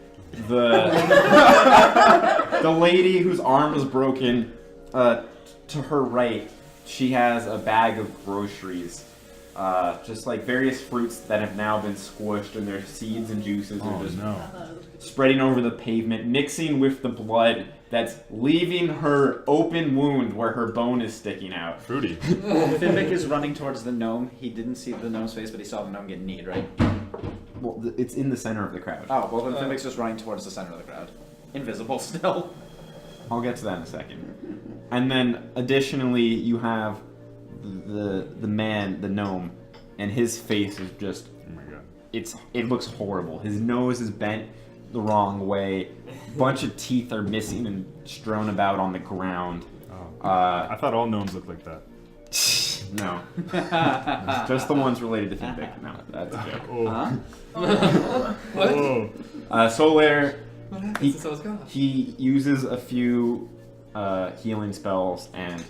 The lady whose arm was broken, to her right, she has a bag of groceries. Just like various fruits that have now been squished, and their seeds and juices Oh are just no. spreading over the pavement, mixing with the blood that's leaving her open wound where her bone is sticking out. Fruity. Finvic is running towards the gnome. He didn't see the gnome's face, but he saw the gnome get kneed, right? Well, it's in the center of the crowd. Oh, well then Finvic's just running towards the center of the crowd. Invisible still. I'll get to that in a second. And then additionally, you have the man, the gnome, and his face is just Oh my god. it looks horrible. His nose is bent the wrong way. A bunch of teeth are missing and strewn about on the ground. Oh. I thought all gnomes looked like that. No. Just the ones related to Finvic. No, that's a joke. Oh. Huh? What? Whoa. Solaire, What happened He- since I was gone? he uses a few healing spells, and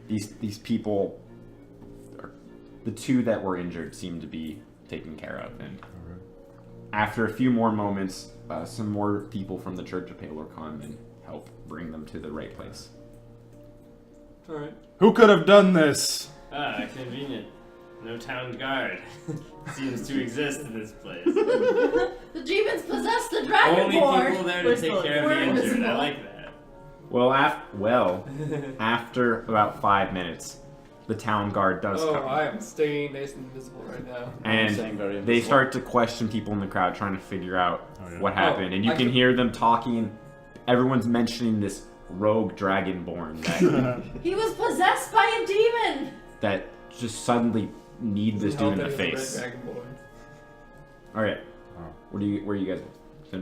these people, the two that were injured, seem to be taken care of. And after a few more moments, some more people from the Church of Palor come and help bring them to the right place. Alright. Who could have done this? Ah, convenient. No town guard. Seems to exist in this place. The demons possess the Only dragonborn! people there We're to take still- care of we're the injured. I invisible. like that. Well, after about 5 minutes, the town guard does Oh, come. I am staying nice and invisible right now. I'm saying And very they invisible. start to question people in the crowd, trying to figure out Oh, yeah. what happened. And you I can can- hear them talking. Everyone's mentioning this rogue dragonborn that He was possessed by a demon! that just suddenly need this dude in the Help any of face. Red Dragonborn. All right, Oh. where are you guys?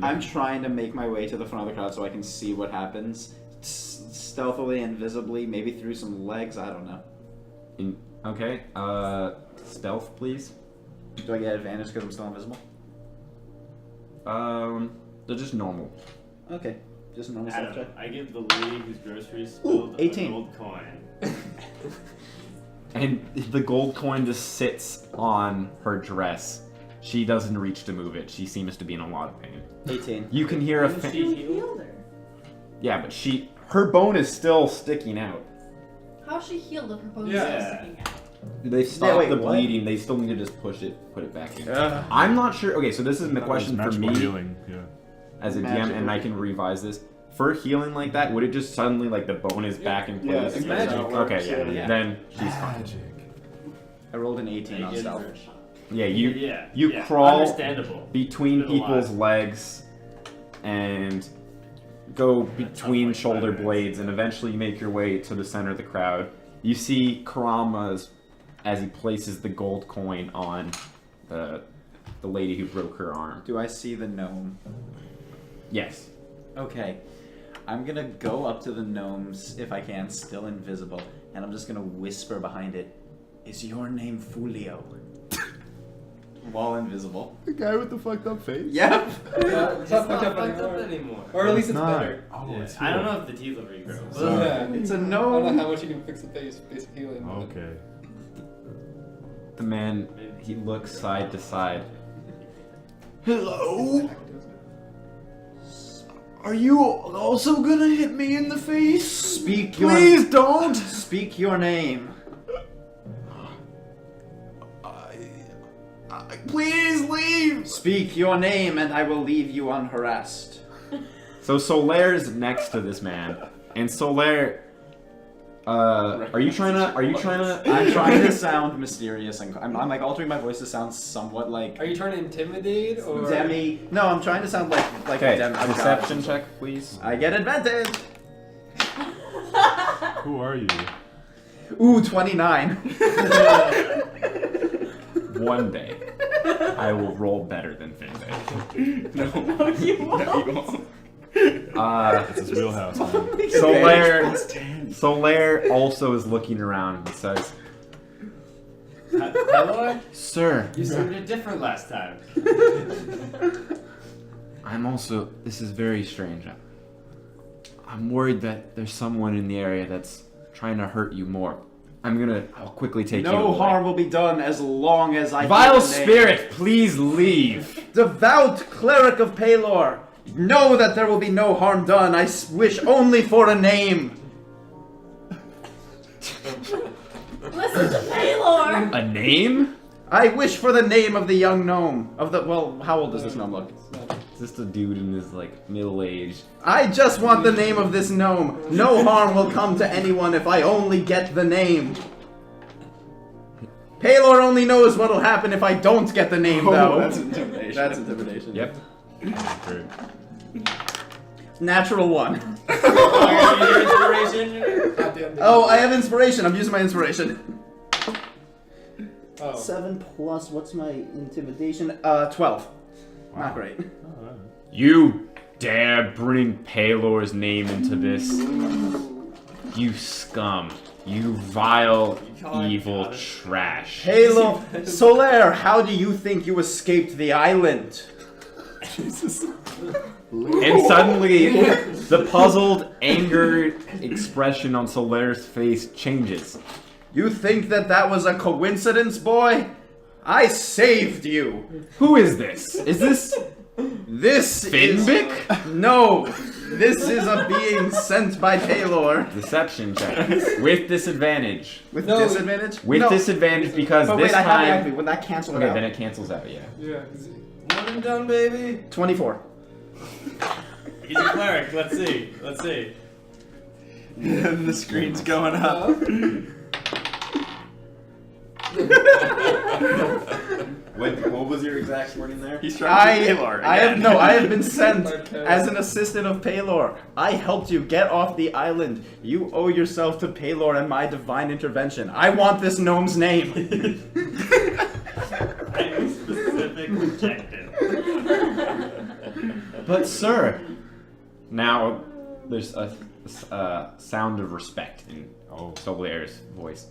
I'm trying to make my way to the front of the crowd so I can see what happens. Stealthily and visibly, maybe through some legs, I don't know. Okay, stealth, please. Do I get advantage because I'm still invisible? They're just normal. Okay, just a normal stealth Adam, check. I give the lady whose groceries spilled 18. a gold coin. And the gold coin just sits on her dress. She doesn't reach to move it. She seems to be in a lot of pain. 18. You can hear a Didn't fa- she You heal? healed her. Yeah, but her bone is still sticking out. How's she healed if her bones Yeah. still sticking out? They stopped wait, the what? bleeding. They still need to just put it back in. Ugh. I'm not sure. Okay, so this is the question for Magical me healing. Yeah. as a DM, Magical and I can revise this. For healing like that, would it just suddenly like the bone is back in Yeah, place? it's magic. Okay, yeah, Yeah. then she's fine. Magic. I rolled an 18 on Make it stealth. first. Yeah, You you crawl Understandable. between Been a lot. people's legs and go between like shoulder 5 minutes. blades, and eventually you make your way to the center of the crowd. You see Karama as he places the gold coin on the lady who broke her arm. Do I see the gnome? Yes. Okay. I'm gonna go up to the gnomes, if I can, still invisible, and I'm just gonna whisper behind it, "Is your name Fulio?" While invisible. The guy with the fucked up face? Yep! Yeah, It's it's not not fucked fucked up up anymore. anymore. Or at least it's not. better. Oh, Yeah, it's I don't healed. know if the teeth will regrow. So- Yeah. It's a I don't know gnome! how much you can fix the face, basic healing. but- Okay. The man, he looks side to side. Hello? Are you also gonna hit me in the face? Speak your Please don't! Speak your name. Please leave! Speak your name and I will leave you unharassed. So Solaire's next to this man, and Solaire, are you trying to? I'm trying to sound mysterious and I'm like altering my voice to sound somewhat like Are you trying to intimidate or? Demi. No, I'm trying to sound like Okay, a Demi. a deception god. check, please. I get advantage. Who are you? Ooh, 29. One day, I will roll better than Finbay. No, you won't. It's his wheelhouse, man. Solaire also is looking around and says, Hello? "Sir, You sounded different last time. I'm also. This is very strange. I'm worried that there's someone in the area that's trying to hurt you more. I'll quickly take you No away. harm will be done as long as I Vile get the name. spirit, please leave." Devout cleric of Palor, know that there will be no harm done. I wish only for a name. Listen to Paylor! A name? I wish for the name of the young gnome. Well, how old does this gnome look? Just a dude in his like middle age. I just want the name of this gnome. No harm will come to anyone if I only get the name. Palor only knows what'll happen if I don't get the name, though. That's intimidation. That's intimidation. Yep. Great. Natural 1. Your inspiration? Goddamn. Oh, I have inspiration. I'm using my inspiration. Oh. 7 plus, what's my intimidation? 12. Not great. You dare bring Palor's name into this? You scum. You vile, evil trash. Halo, Solaire, how do you think you escaped the island? And suddenly, the puzzled, angered expression on Solaire's face changes. You think that was a coincidence, boy? I saved you. Who is this? Is this This Finbic? is... No. This is a being sent by Palor. Deception check. With disadvantage. With No. disadvantage? With No. disadvantage because But this wait, I have the time... activate. Would that cancel it Okay, out? then it cancels out, yeah. Yeah. One and done, baby. 24. He's a cleric. Let's see. Let's see. And the screen's going up. What was your exact wording there? He's trying to be Paylor I have again. no. I have been sent Okay. as an assistant of Palor. I helped you get off the island. You owe yourself to Palor and my divine intervention. I want this gnome's name. I have a specific objective. But sir, now there's a sound of respect in Solaire's voice.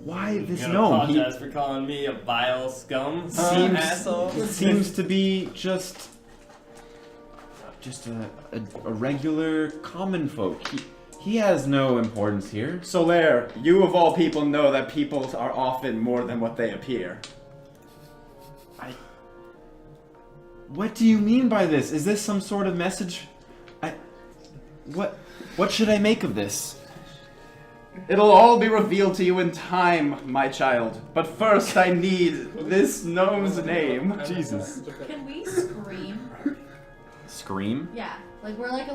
Why this I'm gonna gnome? apologize for calling me a vile scum. Seems- Asshole. He seems to be just a regular common folk. He has no importance here. Solaire, you of all people know that people are often more than what they appear. What do you mean by this? Is this some sort of message? What should I make of this? It'll all be revealed to you in time, my child. But first I need this gnome's name. Jesus. Can we scream? Scream? Yeah, like we're like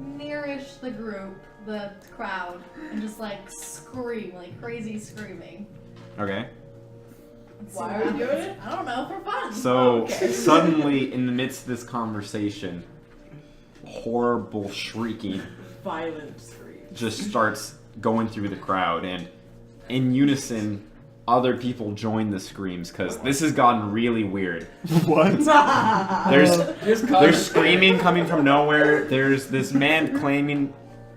nearish the group, the crowd, and just like scream, like crazy screaming. Okay. Let's see Why what are we happens. doing it? I don't know, for fun. So okay. suddenly, in the midst of this conversation, horrible shrieking Violent scream. just starts going through the crowd, and in unison, other people join the screams because this has gotten really weird. What? There's screaming coming from nowhere. There's this man claiming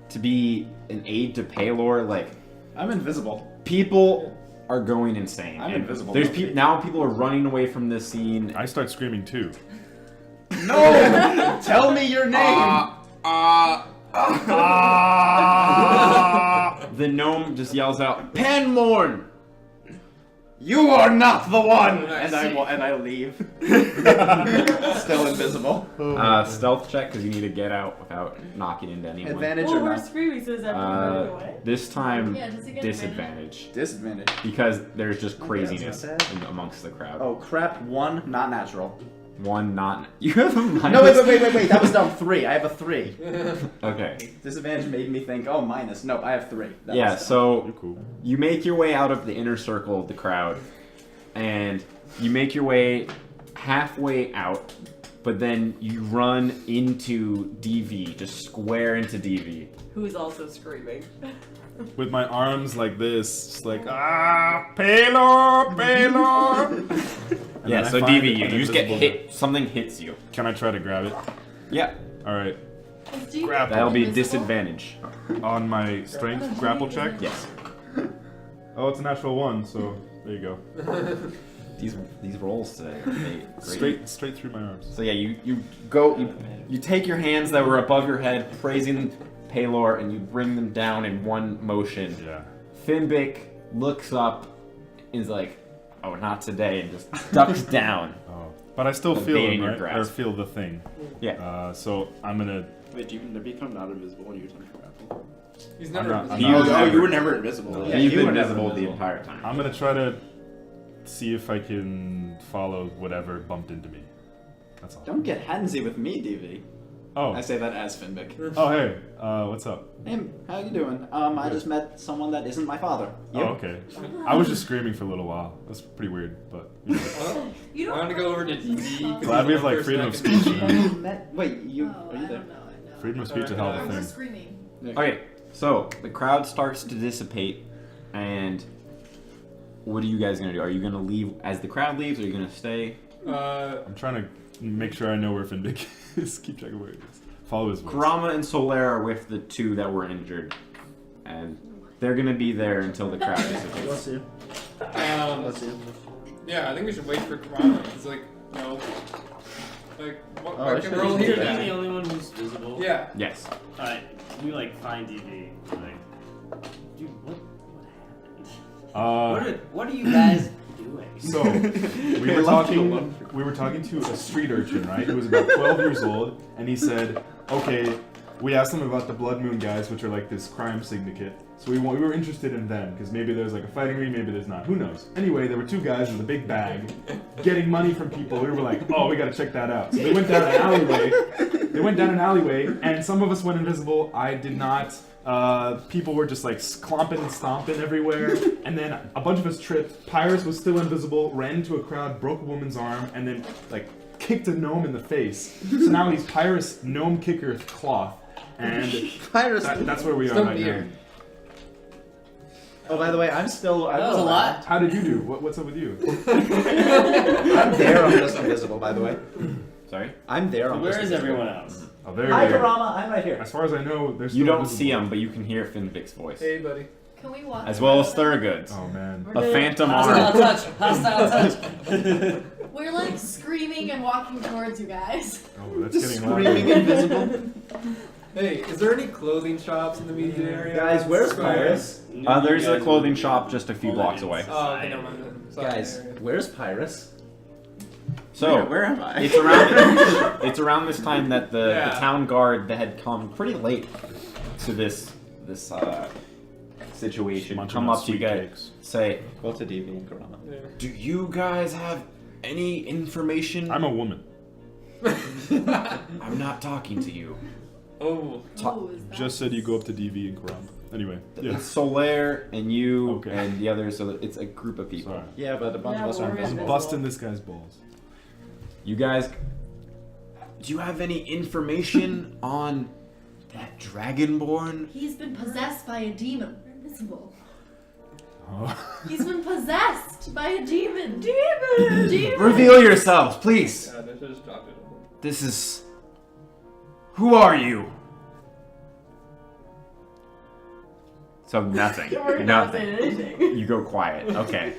to be an aide to Paylor. Like, I'm invisible. people are going insane. I'm And invisible. There's now people are running away from this scene. I start screaming too. No! Tell me your name! The gnome just yells out, "Panmorn!" You are not the one! I And see. I leave. Still invisible. Stealth check because you need to get out without knocking into anyone. Advantage Well, or we're not? screaming, so does that run away? This time, Yeah, does he get disadvantage Disadvantage. because there's just Okay, craziness that's not bad. amongst the crowd. Oh crap, 1, not natural. One not. You have a minus. No, wait, that was dumb. 3. I have a 3. Okay. Disadvantage made me think, oh, minus. No, I have 3. That Yeah. was dumb. So You're cool. you make your way out of the inner circle of the crowd, and you make your way halfway out, but then you run into DV, just square into DV. Who's also screaming? With my arms like this, just like, Paylor, Paylor! And Yeah, then I so find DV, an you just get invisible- hit. Something hits you. Can I try to grab it? Yeah, Alright. Is Deacon Grapple. that'll be invisible? disadvantage. On my strength grapple check? Yes. Oh, it's a natural 1, so there you go. These rolls today are great. Straight through my arms. So yeah, you take your hands that were above your head, praising Paylor, and you bring them down in one motion. Yeah. Finbic looks up and is like, "Oh, not today," and just ducks down. Oh. But I still The feel bait in him, your right? Or grasp. feel the thing. Yeah. So I'm gonna. Wait, do you become not invisible when you attempt to grapple? He's I'm never not- I'm invisible. not- You were never invisible. No. Yeah, You've you been were never invisible the invisible. entire time. I'm gonna try to see if I can follow whatever bumped into me. That's all. Don't get handsy with me, DV. Oh. I say that as Finbic. Oh hey. What's up? Hey, how you doing? I just met someone that isn't my father. You? Oh okay. I was just screaming for a little while. That's pretty weird, but. You know. Well, You don't I want to go over to DD. Glad we have like freedom of speech. Wait, you Oh, are I you there? don't know. I know. Freedom of speech is a hell of a I'm thing. just screaming. Okay, so the crowd starts to dissipate, and what are you guys gonna do? Are you gonna leave as the crowd leaves? Or are you gonna stay? I'm trying to make sure I know where Finbic is. Keep track of where it is. Follow his voice. Karama and Solaire are with the two that were injured, and they're gonna be there until the crowd dissipates. you. you. Yeah, I think we should wait for Karama. It's like, no. Like, what, Oh, I I can should've roll just here did He's that. the now. only one who's visible. Yeah. Yes. Alright, we like find DV. Like, dude, what happened? What are you guys doing? So we were talking to a street urchin, right? Who was about 12 years old, and he said, "Okay, we asked him about the Blood Moon guys, which are like this crime syndicate. So we were interested in them because maybe there's like a fighting ring, maybe there's not. Who knows? Anyway, there were two guys with a big bag getting money from people. We were like, oh, we gotta check that out. So they went down an alleyway. And some of us went invisible. I did not. People were just like clomping and stomping everywhere, and then a bunch of us tripped. Pyrus was still invisible, ran into a crowd, broke a woman's arm, and then like kicked a gnome in the face. So now he's Pyrus Gnome Kicker Cloth, and that's where we are Still right now. weird. Oh, by the way, I'm still. That was a lot. How did you do? What's up with you? I'm there. I'm just invisible. By the way, Sorry. I'm there. I'm Where just is invisible. everyone else? Oh, there Hi, you go. Karama. I'm right here. As far as I know, there's You still don't see invisible. him, but you can hear Finvic's voice. Hey, buddy. Can we walk? as well as together? Thurgood's. Oh man. We're A gonna- phantom Hostile arm. touch! Hostile touch! We're like screaming and walking towards you guys. Oh, that's getting Screaming loud. invisible. Hey, is there any clothing shops in the immediate area? Guys, where's Square. Pyrus? There's a clothing shop just a few blocks away. Oh, okay, never mind then. Sorry. Guys, where's Pyrus? So where am I? it's around it's around this time that the Yeah. town guard that had come pretty late to this situation Munching come on up to you sweet guys, cakes. say, Go to DV and Corona. Yeah. "Do you guys have any information?" I'm a woman. I'm not talking to you. Oh. Ooh, is that- Just said you go up to DV and Karam. Anyway, It's yeah. Solaire and you Okay. and the others, so it's a group of people. Sorry. Yeah, but a bunch Yeah, of us we're are I'm invisible. busting this guy's balls. You guys, do you have any information on that Dragonborn? He's been possessed by a demon. We're invisible. Oh. He's been possessed by a demon. Demon. Demon. Reveal yourselves, please. God, I should just dropped it. This is. Who are you? So nothing. We're not Nothing. saying anything. You go quiet. Okay.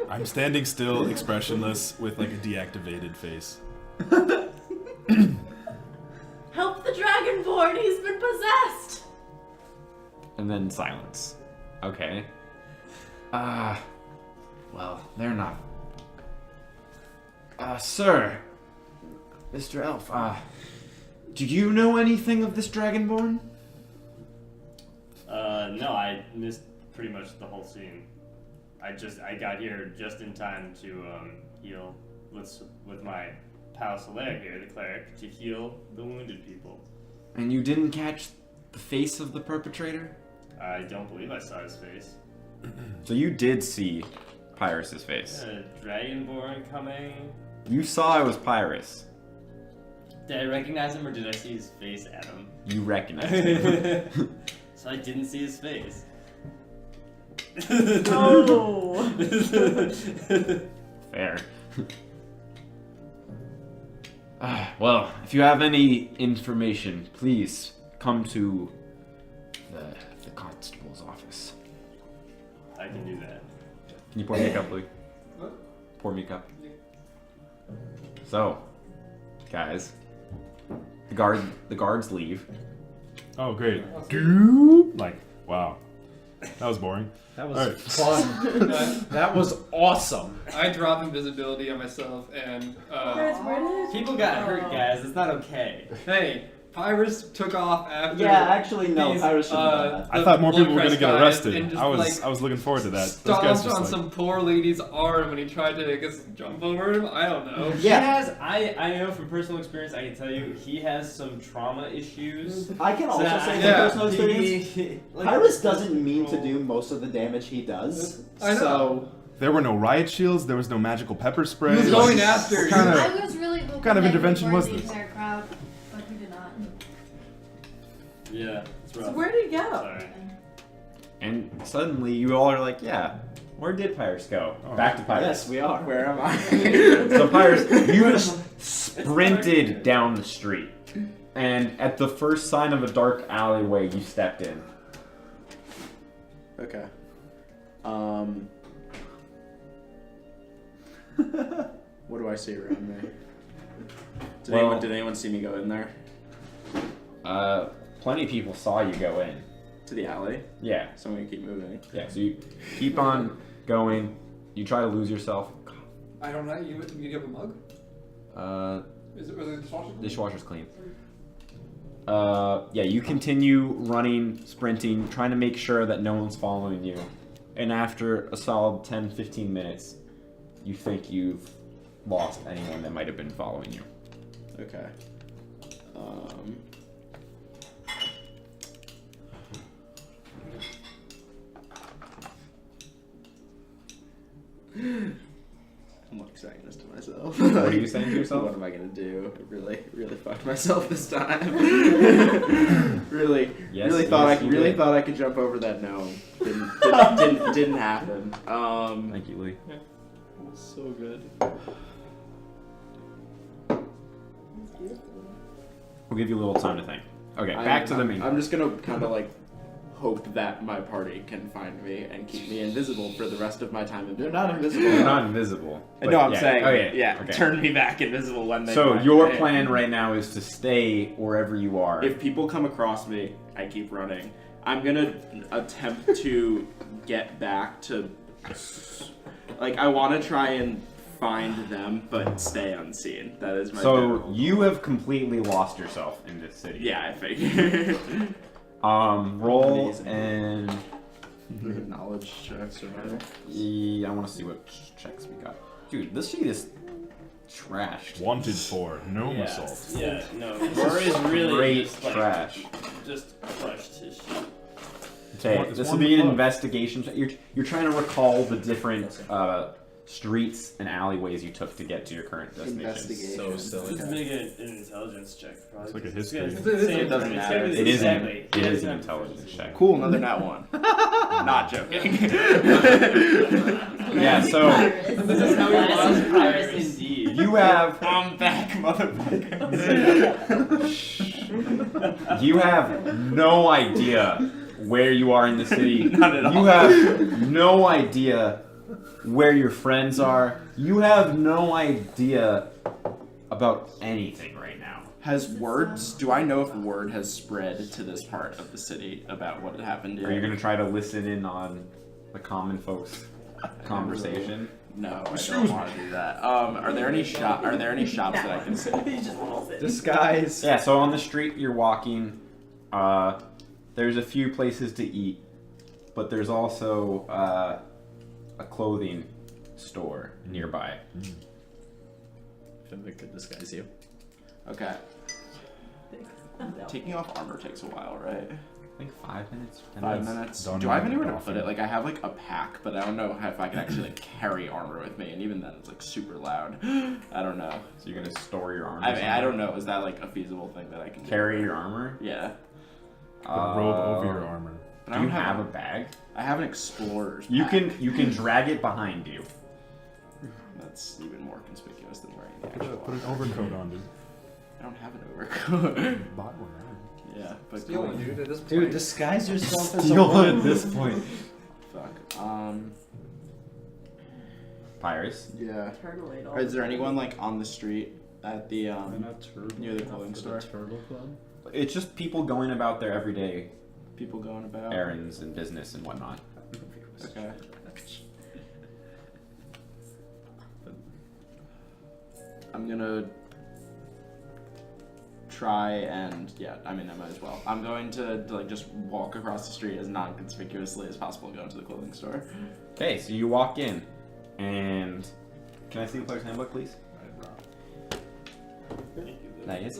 I'm standing still, expressionless, with like a deactivated face. Help the Dragonborn. He's been possessed. And then silence. Okay. Well, they're not. Sir. Mr. Elf, do you know anything of this Dragonborn? No, I missed pretty much the whole scene. I got here just in time to heal with my pal Solaire here, the cleric, to heal the wounded people. And you didn't catch the face of the perpetrator? I don't believe I saw his face. So you did see Pyrus's face. Dragonborn coming. You saw it was Pyrus. Did I recognize him or did I see his face at him? You recognized him. So I didn't see his face. Oh. Fair. Well, if you have any information, please come to the constable's office. I can do that. Can you pour me a cup, Luke? What? Pour me a cup. So, guys, the guards leave. Oh, great. Doop. Like, wow. That was boring. That was Alright. fun. That was awesome. I drop invisibility on myself and Guys, where did People got hurt, guys. It's not okay. hey, Pyrus took off after. actually, these, I thought more people were gonna get guys arrested. and just, I was like, looking forward to that. Those guys stomped just on like, some poor lady's arm when he tried to, I guess, jump over him. I don't know. He has, I know from personal experience, I can tell you, he has some trauma issues. I can also say from Yeah. personal experience, Pyrus doesn't mean to do most of the damage he does. I know. So there were no riot shields. There was no magical pepper spray. He was going after What you. kind I of? was really hoping kind of that he intervention ignored was the this? entire crowd, but he did not. Yeah, it's rough. So where did he go? Sorry. And suddenly you all are like, yeah, where did Pyrus go? Oh. Back to Pyrus. yes, we are. Where am I? So Pyrus, you just sprinted down the street. And at the first sign of a dark alleyway, you stepped in. Okay. What do I see around me? Did anyone see me go in there? Plenty of people saw you go in. To the alley? Yeah, So I'm gonna keep moving. yeah. So you keep on going. You try to lose yourself. I don't know. You have a mug? Is it the dishwasher? Dishwasher's clean. Yeah, you continue running, sprinting, trying to make sure that no one's following you. And after a solid 10-15 minutes, you think you've lost anyone that might have been following you. Okay. I'm like saying this to myself. What are you saying to yourself? What am I gonna do? I really fucked myself this time. really Yes, thought you did. I could jump over that gnome. Didn't happen. Thank you, Lee. So good. We'll give you a little time to think. Okay, back to the main. I'm just gonna kind of like hope that my party can find me and keep me invisible for the rest of my time. They're not invisible. You're not invisible. No, I'm yeah. saying, Okay. turn me back invisible when they So find your me. plan right now is to stay wherever you are. If people come across me, I keep running. I'm gonna attempt to get back to... Like, I want to try and find them, but stay unseen. That is my goal. You have completely lost yourself in this city. Yeah, I figured. Roll Amazing. and... Knowledge check, survival. Yeah, I want to see what checks we got. Dude, this sheet is trashed. Wanted for gnome assault. Yeah, no. Roar is really Straight just, like, trash. just crushed his shit. Okay, It's this one will be an club. investigation. You're trying to recall the different streets and alleyways you took to get to your current destination. Investigation. So silly. Just make an intelligence check. Probably. It's like a It's history. gonna- It doesn't it's gonna be matter. It is an, exactly- it is an not- intelligence check. Cool, another nat one. Not joking. Yeah, so This is how we lost Pyrus. Pyrus. Indeed. you have I'm back, motherfucker. you have no idea where you are in the city. Not at all. You have no idea where your friends are. You have no idea about anything right now. Has words, do I know if word has spread to this part of the city about what had happened here? Are you gonna try to listen in on the common folks' conversation? No, I don't want to do that. Are there any shops that I can see? Disguise. Yeah, so on the street you're walking, there's a few places to eat, but there's also a clothing store nearby. I feel like could disguise you. Okay. Taking off armor takes a while, right? I think 5 minutes. 10 5 minutes. Don't Do I have know anywhere to often. put it? Like, I have like a pack, but I don't know if I can actually like carry armor with me, and even then it's like super loud. I don't know. So you're gonna store your armor. I mean, I somewhere? don't know. Is that like a feasible thing that I can Carry do? your armor. Yeah. Put a robe over your armor. But Do I you don't have a bag? I have an explorer's You pack. can drag it behind you. That's even more conspicuous than wearing the Put, actual put an armor. overcoat on, dude. I don't have an overcoat. Bought one, right? Yeah, but Steal one, dude. At this Dude, point. disguise yourself as Steal a one woman. at this point. Fuck. Pyrus. Yeah. Turtle ate all Is the there food. anyone like on the street at the near the Enough clothing for store? the Turtle Club. It's just people going about their everyday People going about. errands and business and whatnot. Okay. I'm gonna try and I mean I might as well. I'm going to like just walk across the street as non-conspicuously as possible and go into the clothing store. Okay, so you walk in, and can I see the player's handbook, please? Nice.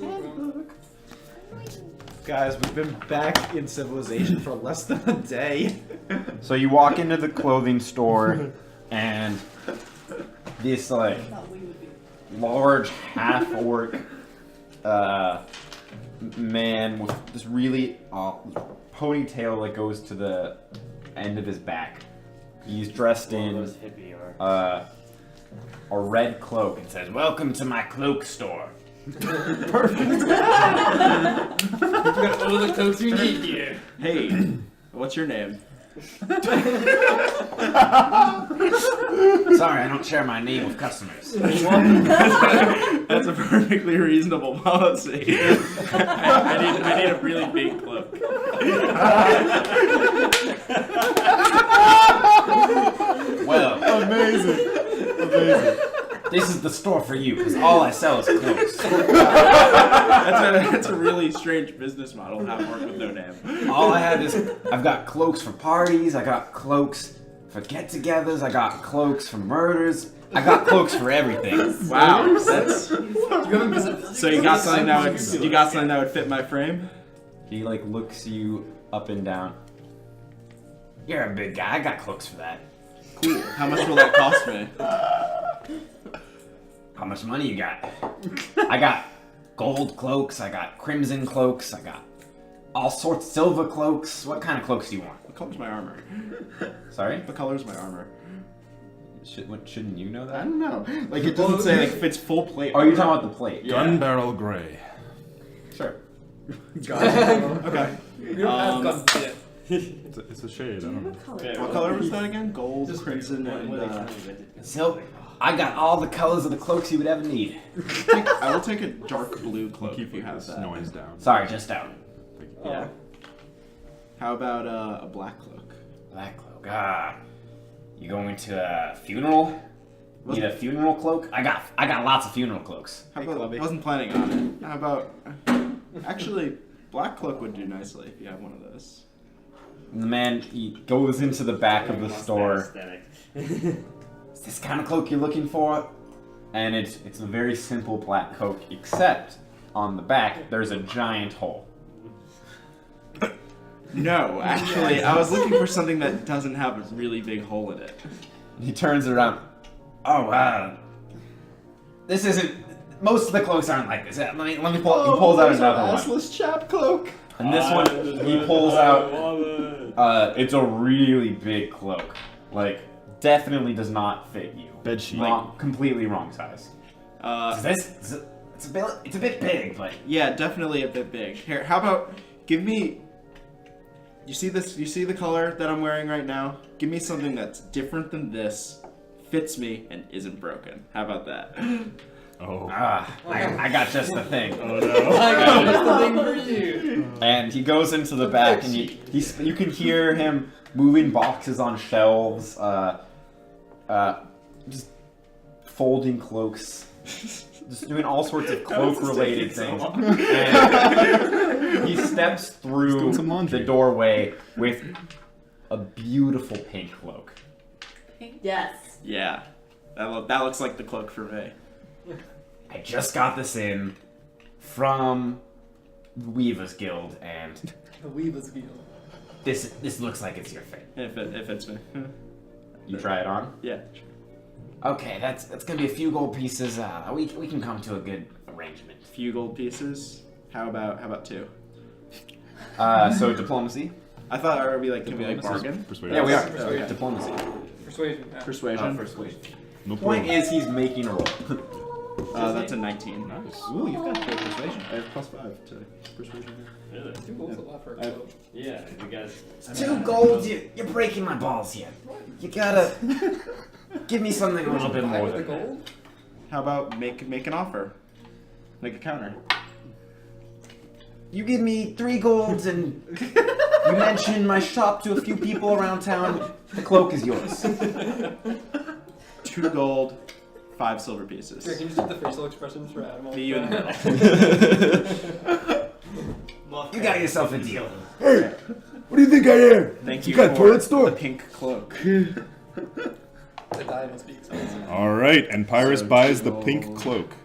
Guys, we've been back in civilization for less than a day. So you walk into the clothing store, and this like large half-orc man with this really ponytail that goes to the end of his back. He's dressed One of in those hippie or a red cloak and says, "Welcome to my cloak store." We've got all the coats we need here. Hey, what's your name? Sorry, I don't share my name with customers. That's a perfectly reasonable policy. I need a really big cloak. Well, Amazing. Amazing. this is the store for you, because all I sell is cloaks. That's a really strange business model. Have work with no name. All I have is, I've got cloaks for parties, I got cloaks for get-togethers, I got cloaks for murders, I got cloaks for everything. Wow, that's You haven't visited. so you got something that would fit my frame. He like looks you up and down. You're a big guy, I got cloaks for that. Cool. How much will that cost me? How much money you got? I got gold cloaks, I got crimson cloaks, I got all sorts of silver cloaks. What kind of cloaks do you want? What color's my armor? Sorry? What color's my armor? Shouldn't you know I that? don't know. Like it doesn't say like fits full plate. Oh, you're talking about the plate. Yeah. Gun barrel gray. Sure. Okay. We don't have guns yet. It's a shade. I don't know. Okay, What color was that again? Gold, Just crimson, what- and. what they tell me that did- So, I got all the colors of the cloaks you would ever need. I will take a dark blue cloak Keep if you have that. noise down. Sorry, just down. Yeah. How about a black cloak? Black cloak. You going to a funeral? Need a funeral cloak? I got lots of funeral cloaks. How about, I wasn't planning on it. How about... Actually, black cloak would do nicely if you have one of those. And the man, he goes into the back of the Wants that store. aesthetic. Is this kind of cloak you're looking for? And it's a very simple black cloak, except on the back there's a giant hole. No, actually, I was looking for something that doesn't have a really big hole in it. He turns it around. Oh, this isn't. Most of the cloaks aren't like this. Let me pull. He pulls out another one. Assless chap cloak. And this one, he pulls out. It's a really big cloak. Like, definitely does not fit you. Bedsheet. Wrong, completely wrong size. It's a bit big, but Yeah, definitely a bit big. Here, how about give me. You see this? You see the color that I'm wearing right now? Give me something that's different than this, fits me, and isn't broken. How about that? Oh. I got just the thing. Oh no. I got just the thing for you. And he goes into the back, and you can hear him moving boxes on shelves, just folding cloaks, just doing all sorts of cloak-related things. And he steps through doing some laundry. the doorway with a beautiful pink cloak. Yes. Yeah, that looks like the cloak for me. I just got this in from the Weavers Guild, and The Weaver's Guild. this looks like it's your fit. If it fits me. You try it on? Yeah. Okay, that's gonna be a few gold pieces. We can come to a good arrangement. Few gold pieces. How about 2? So diplomacy. I thought it would be like, can we like bargain? Persuasion. Yeah, we are. Okay. Diplomacy. Persuasion. Yeah. Persuasion. Persuasion. No Point problem. is, he's making a roll. That's a 19. Nice. Ooh, you've got good persuasion. I have +5 to persuasion. Really? 2 goals a lot for a I- cloak. Yeah, you guys. 2 gold. You're breaking my balls here. You gotta give me something a little bit Buy more with the than that. gold? How about make an offer? Make a counter. You give me 3 golds and you mention my shop to a few people around town. The cloak is yours. 2 gold, 5 silver pieces. Here, can you just do the facial expressions for Adam? Me, you, and Mel. You got yourself a deal. Hey, what do you think I am? Thank You you got a for toilet store? the pink cloak. The diamond speaks. All right, and Pyrus So buys the gold. pink cloak.